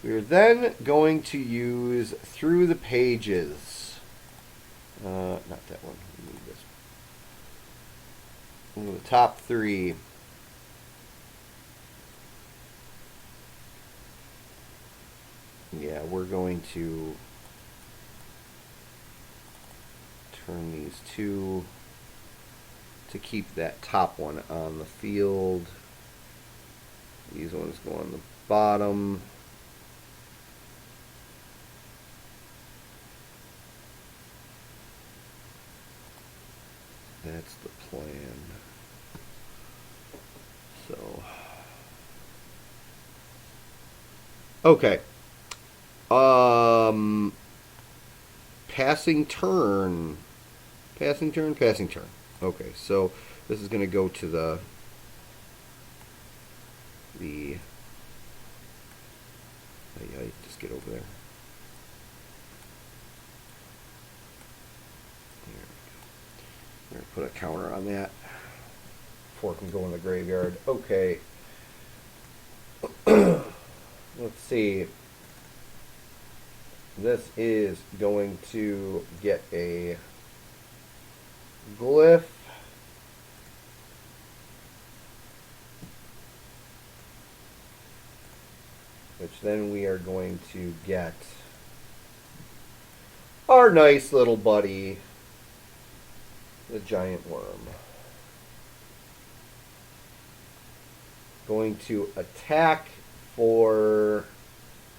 We're then going to use through the pages. Not that one. Move this. Move the top three. Yeah, we're going to turn these two to keep that top one on the field. These ones go on the bottom. That's the plan. So, okay. Passing turn. Passing turn, passing turn. Okay, so this is going to go to the just get over there. There we go. We're going to put a counter on that before it can go in the graveyard. Okay. Let's see. This is going to get a glyph. Which then we are going to get our nice little buddy, the giant worm. Going to attack for...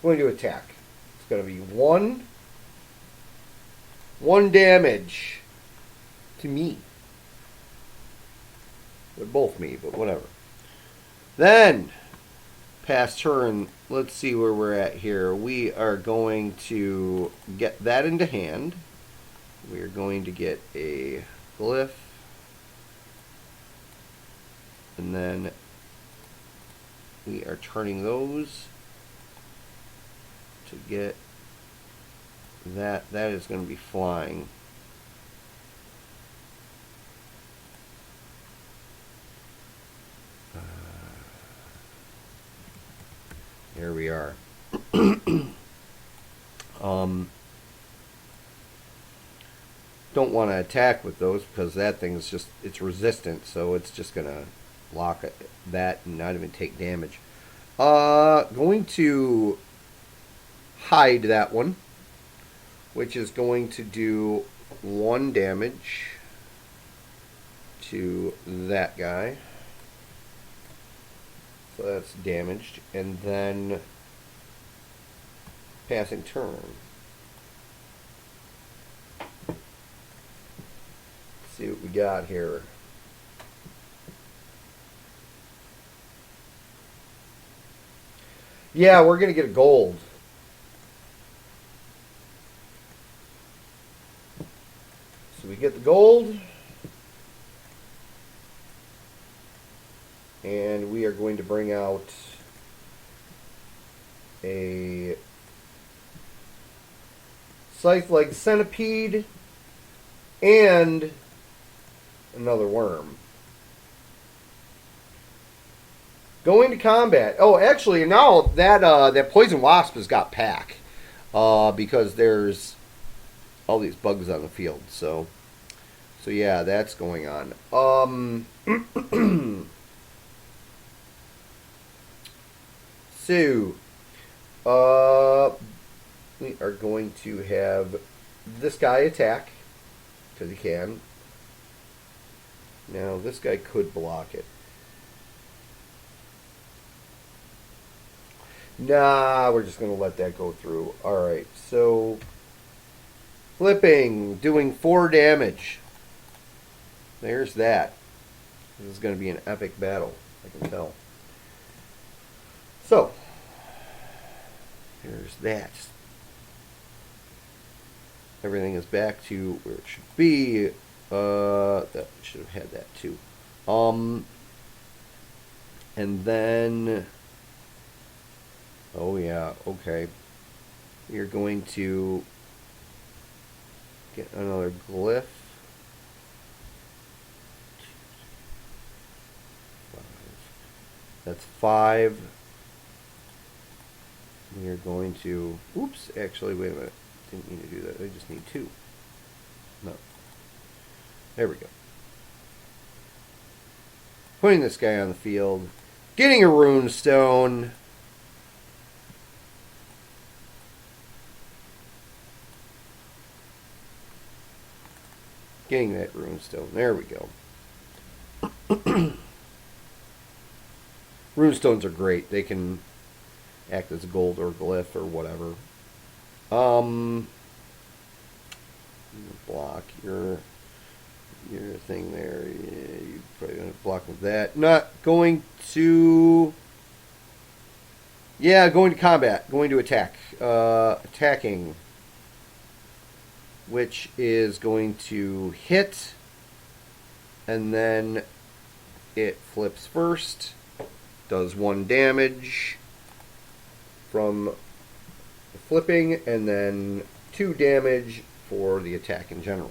Going to attack. It's going to be one damage to me. They're both me, but whatever. Then, past turn, let's see where we're at here. We are going to get that into hand. We are going to get a glyph. And then we are turning those to get that. That is going to be flying. Here we are. Don't want to attack with those because that thing is just, it's resistant, so it's just going to lock that and not even take damage. Going to hide that one, which is going to do 1 damage to that guy. So that's damaged. And then passing turn. Let's see what we got here. Yeah, we're going to get a gold. So we get the gold. And we are going to bring out a scythe-leg centipede and another worm. Going to combat. Oh, actually, now that that poison wasp has got pack because there's all these bugs on the field. So yeah, that's going on. So, we are going to have this guy attack. because he can. Now, this guy could block it. Nah, we're just going to let that go through. Alright, so flipping, doing 4 damage. There's that. This is going to be an epic battle, I can tell. So, there's that. Everything is back to where it should be. That should have had that too. And then, oh yeah, okay. You're going to get another glyph. That's 5. We are going to, oops, actually, wait a minute. Didn't mean to do that. I just need 2. No. There we go. Putting this guy on the field. Getting a rune stone. Getting that rune stone. There we go. Rune stones are great. They can act as gold or glyph or whatever. Block your thing there. Yeah, you probably gonna block with that. Not going to. Yeah, going to combat. Going to attack. Attacking. Which is going to hit. And then it flips first. Does 1 damage from the flipping, and then 2 damage for the attack in general.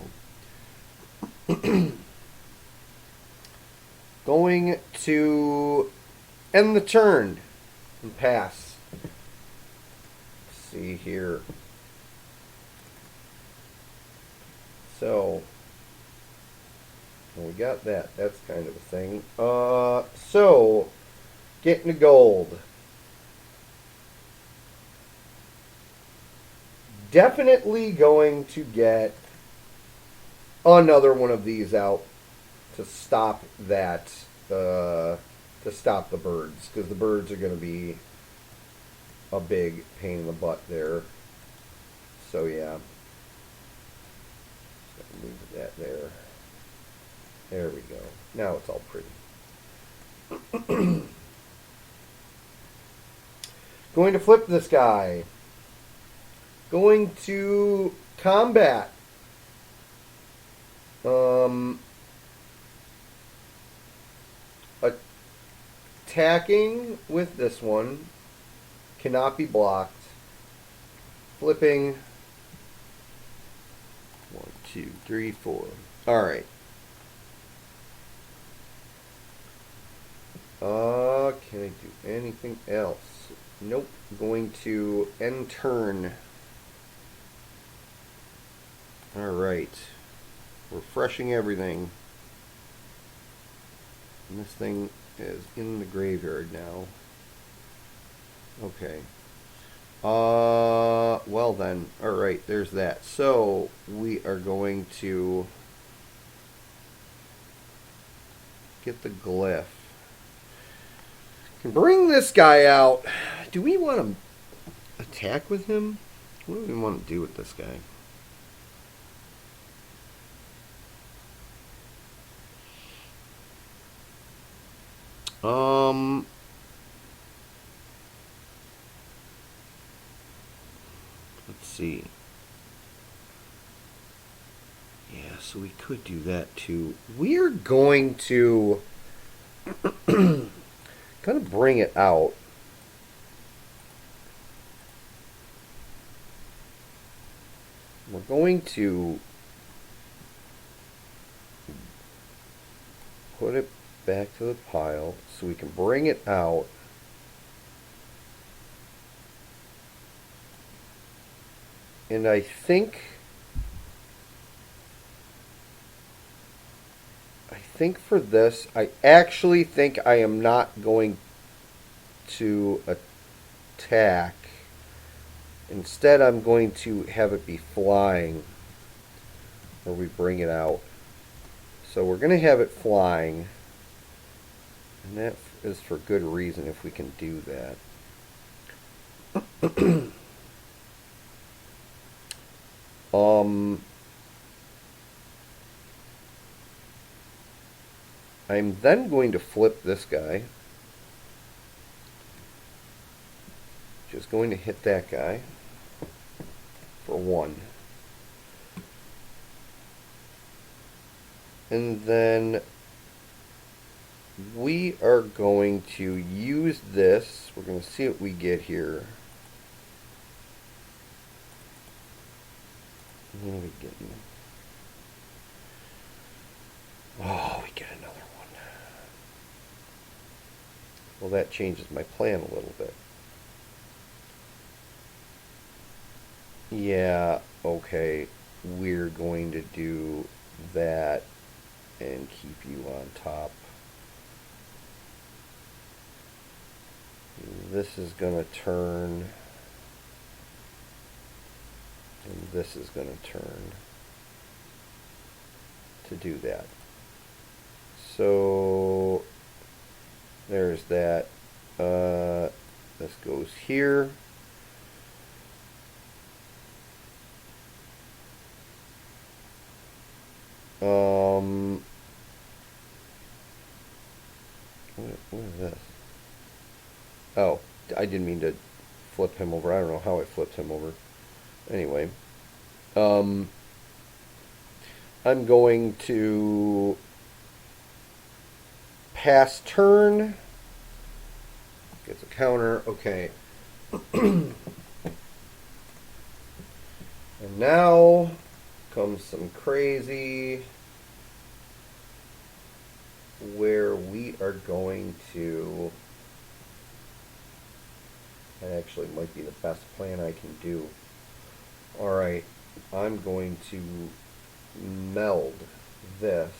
Going to end the turn and pass. Let's see here. So, well, we got that. That's kind of a thing. So, getting a gold. Definitely going to get another one of these out to stop that, to stop the birds, because the birds are going to be a big pain in the butt there. So yeah, move that there. There we go. Now it's all pretty. Going to flip this guy. Going to combat. Attacking with this one. Cannot be blocked. Flipping. 1, 2, 3, 4. Alright. Can I do anything else? Nope. Going to end turn. Alright. Refreshing everything. And this thing is in the graveyard now. Okay. Well then. Alright, there's that. So, we are going to get the glyph. Can bring this guy out. Do we want to attack with him? What do we want to do with this guy? Let's see. Yeah, so we could do that too. We're going to kind of bring it out. We're going to put it back to the pile so we can bring it out. And I think for this, I actually think I am not going to attack. Instead, I'm going to have it be flying. or we bring it out. So we're going to have it flying, and that is for good reason if we can do that. I'm then going to flip this guy. Just going to hit that guy for 1. And then we are going to use this. We're going to see what we get here. What are we getting? Oh, we get another one. Well, that changes my plan a little bit. Yeah, okay. We're going to do that and keep you on top. This is going to turn, and this is going to turn to do that. So there's that. This goes here. What is this? Oh, I didn't mean to flip him over. I don't know how I flipped him over. Anyway, I'm going to pass turn. Gets a counter. Okay. And now comes some crazy where we are going to, that actually might be the best plan I can do. Alright, I'm going to meld this.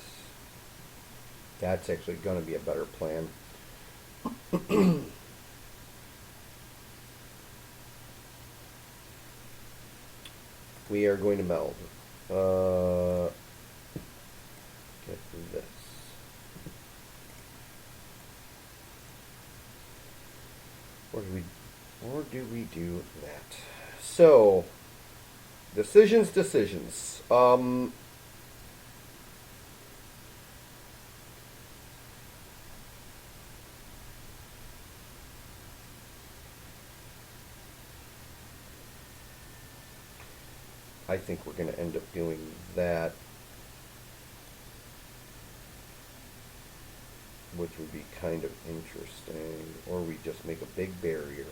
That's actually going to be a better plan. We are going to meld. Get this. Or do we do that? So, decisions. I think we're going to end up doing that, which would be kind of interesting. Or we just make a big barrier.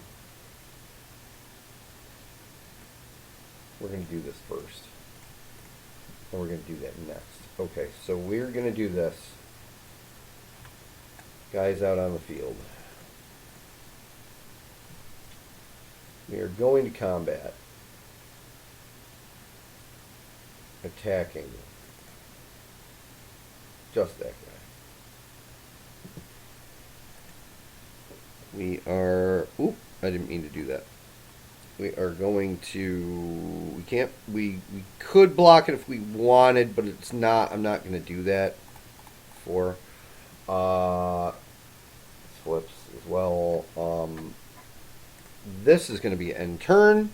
We're going to do this first. And we're going to do that next. Okay, so we're going to do this. Guys out on the field. We are going to combat. Attacking. Just that guy. We are... Oop, I didn't mean to do that. We are going to... We can't... We could block it if we wanted, but it's not... I'm not going to do that for... Flips as well. This is going to be end turn.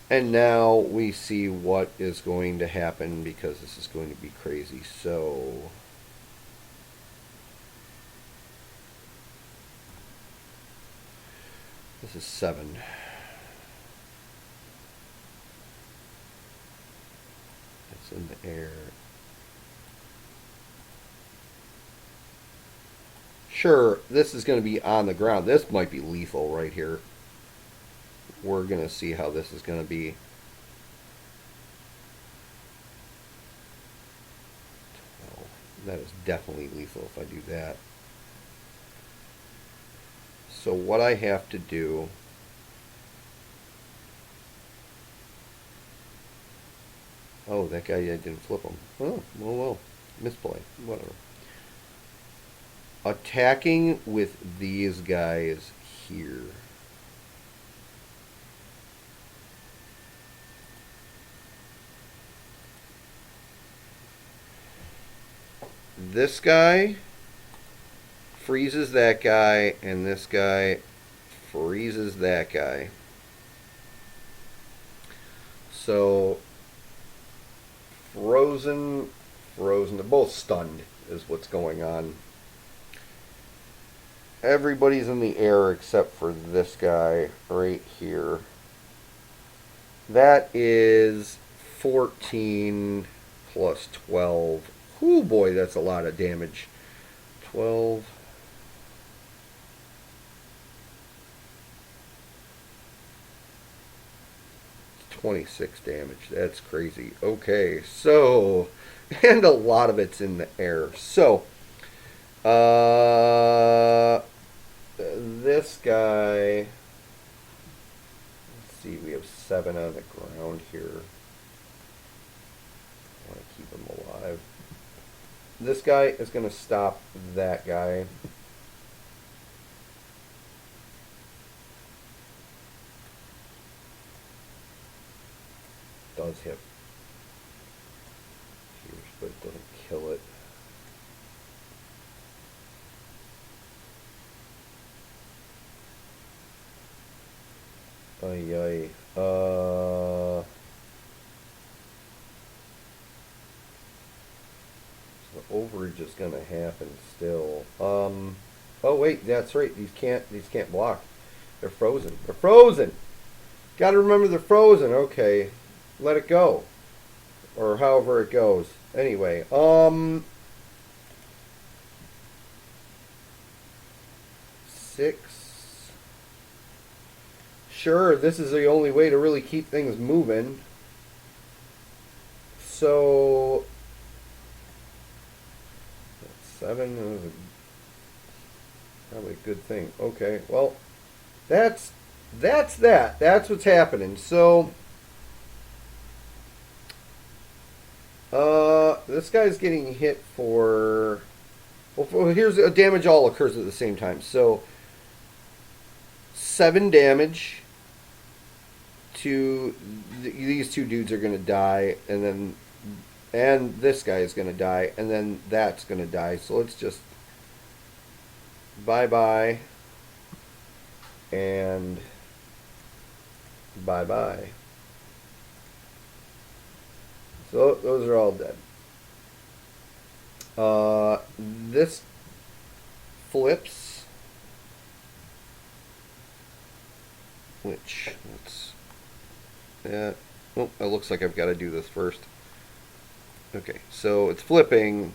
And now we see what is going to happen because this is going to be crazy. So... This is 7. It's in the air. Sure, this is going to be on the ground. This might be lethal right here. We're going to see how this is going to be. 12. That is definitely lethal if I do that. So what I have to do... Oh, that guy, I didn't flip him. Oh, well, misplay. Whatever. Attacking with these guys here. this guy freezes that guy, and this guy freezes that guy. So frozen, they're both stunned is what's going on. Everybody's in the air except for this guy right here. That is 14 plus 12. Oh boy, that's a lot of damage. 12. 26 damage. That's crazy. Okay, so, and a lot of it's in the air. So, this guy, let's see, we have 7 on the ground here. I want to keep him alive. This guy is going to stop that guy. Does hit. But it doesn't kill it. Ay. So overage is gonna happen still. Oh wait, that's right. These can't block. They're frozen. They're frozen. Gotta remember they're frozen. Okay. Let it go. Or however it goes. Anyway, 6. Sure, this is the only way to really keep things moving. So 7 is probably a good thing. Okay, well, that's that. That's what's happening. So this guy's getting hit for, well, here's a damage all occurs at the same time. So 7 damage to these 2 dudes are going to die, and this guy is going to die, and then that's going to die. So let's just bye and bye. So those are all dead. This flips, which it looks like I've got to do this first. Okay, so it's flipping,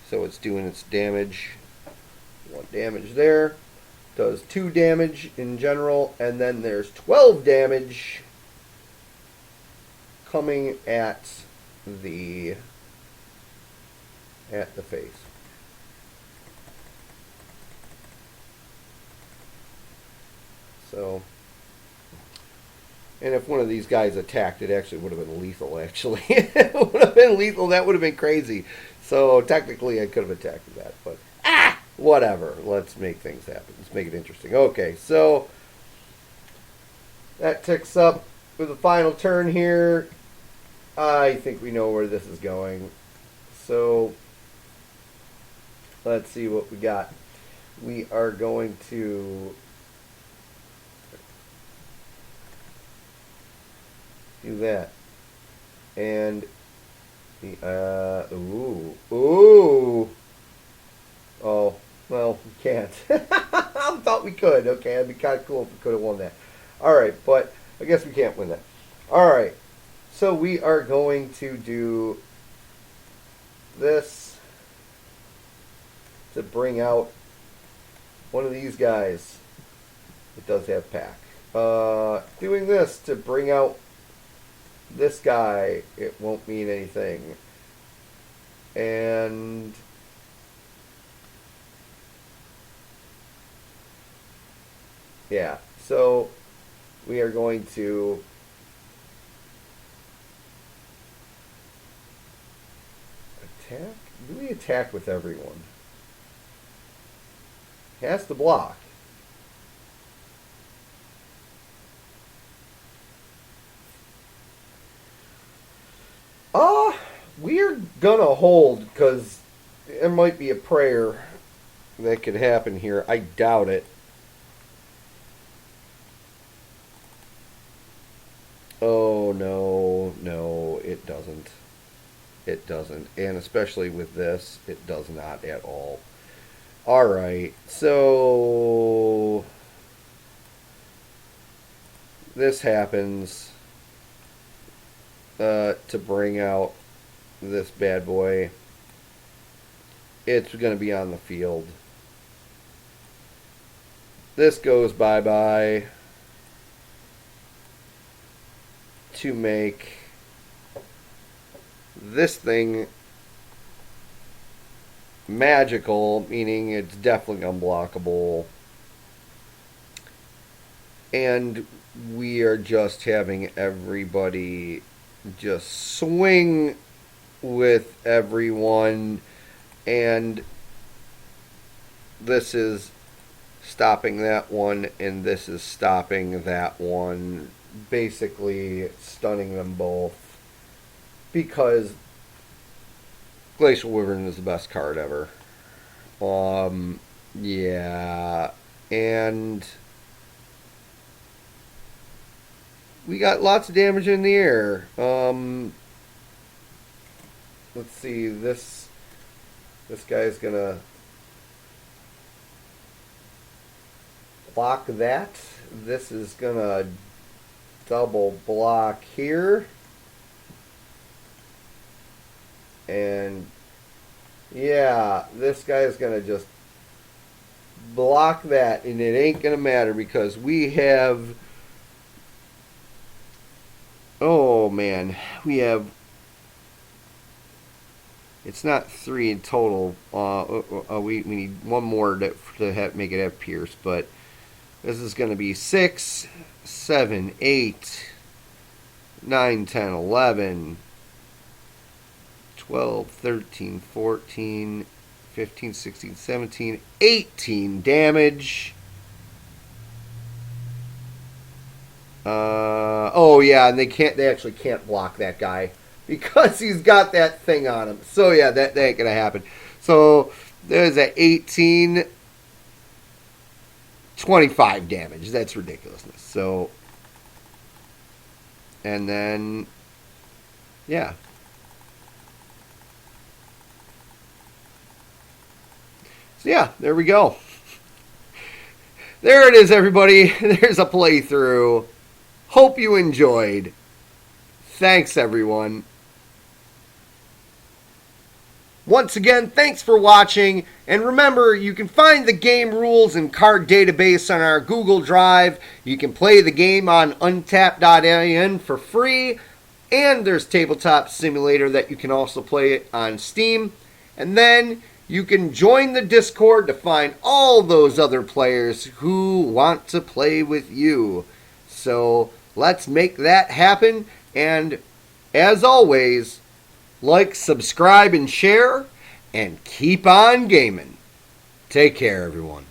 so it's doing its damage. 1 damage there, does 2 damage in general, and then there's 12 damage coming at the face. So, and if one of these guys attacked, it actually would have been lethal, actually. It would have been lethal. That would have been crazy. So, technically, I could have attacked that. But, whatever. Let's make things happen. Let's make it interesting. Okay, so that ticks up with the final turn here. I think we know where this is going. So, let's see what we got. We are going to do that. And the oh, well, we can't. I thought we could. Okay, that'd be kind of cool if we could have won that. Alright, but I guess we can't win that. Alright, so we are going to do this to bring out one of these guys. It does have pack. Doing this to bring out this guy, it won't mean anything. And yeah, so we are going to attack. Do we attack with everyone? Has to block. we're gonna hold because there might be a prayer that could happen here. I doubt it. Oh, no, no, it doesn't. It doesn't. And especially with this, it does not at all. Alright, so this happens to bring out this bad boy. It's going to be on the field. This goes bye-bye to make this thing magical, meaning it's definitely unblockable. And we are just having everybody just swing with everyone, and this is stopping that one, and this is stopping that one, basically stunning them both, because Glacial Wyvern is the best card ever. Yeah, and we got lots of damage in the air. Let's see, this guy's gonna block that. This is gonna double block here. And yeah, this guy's gonna just block that, and it ain't gonna matter because we have, oh man, we have, it's not 3 in total. We need one more to make it have Pierce, but this is going to be 6, 7, 8, 9, 10, 11, 12, 13, 14, 15, 16, 17, 18 damage. Oh yeah, and they actually can't block that guy because he's got that thing on him. So yeah, that ain't gonna happen. So there's a 18, 25 damage. That's ridiculousness. So, and then yeah. So yeah, there we go. There it is, everybody. There's a playthrough. Hope you enjoyed. Thanks, everyone. Once again, thanks for watching. And remember, you can find the game rules and card database on our Google Drive. You can play the game on untap.in for free. And there's Tabletop Simulator that you can also play it on Steam. And then you can join the Discord to find all those other players who want to play with you. So let's make that happen. And as always, like, subscribe, and share, and keep on gaming. Take care, everyone.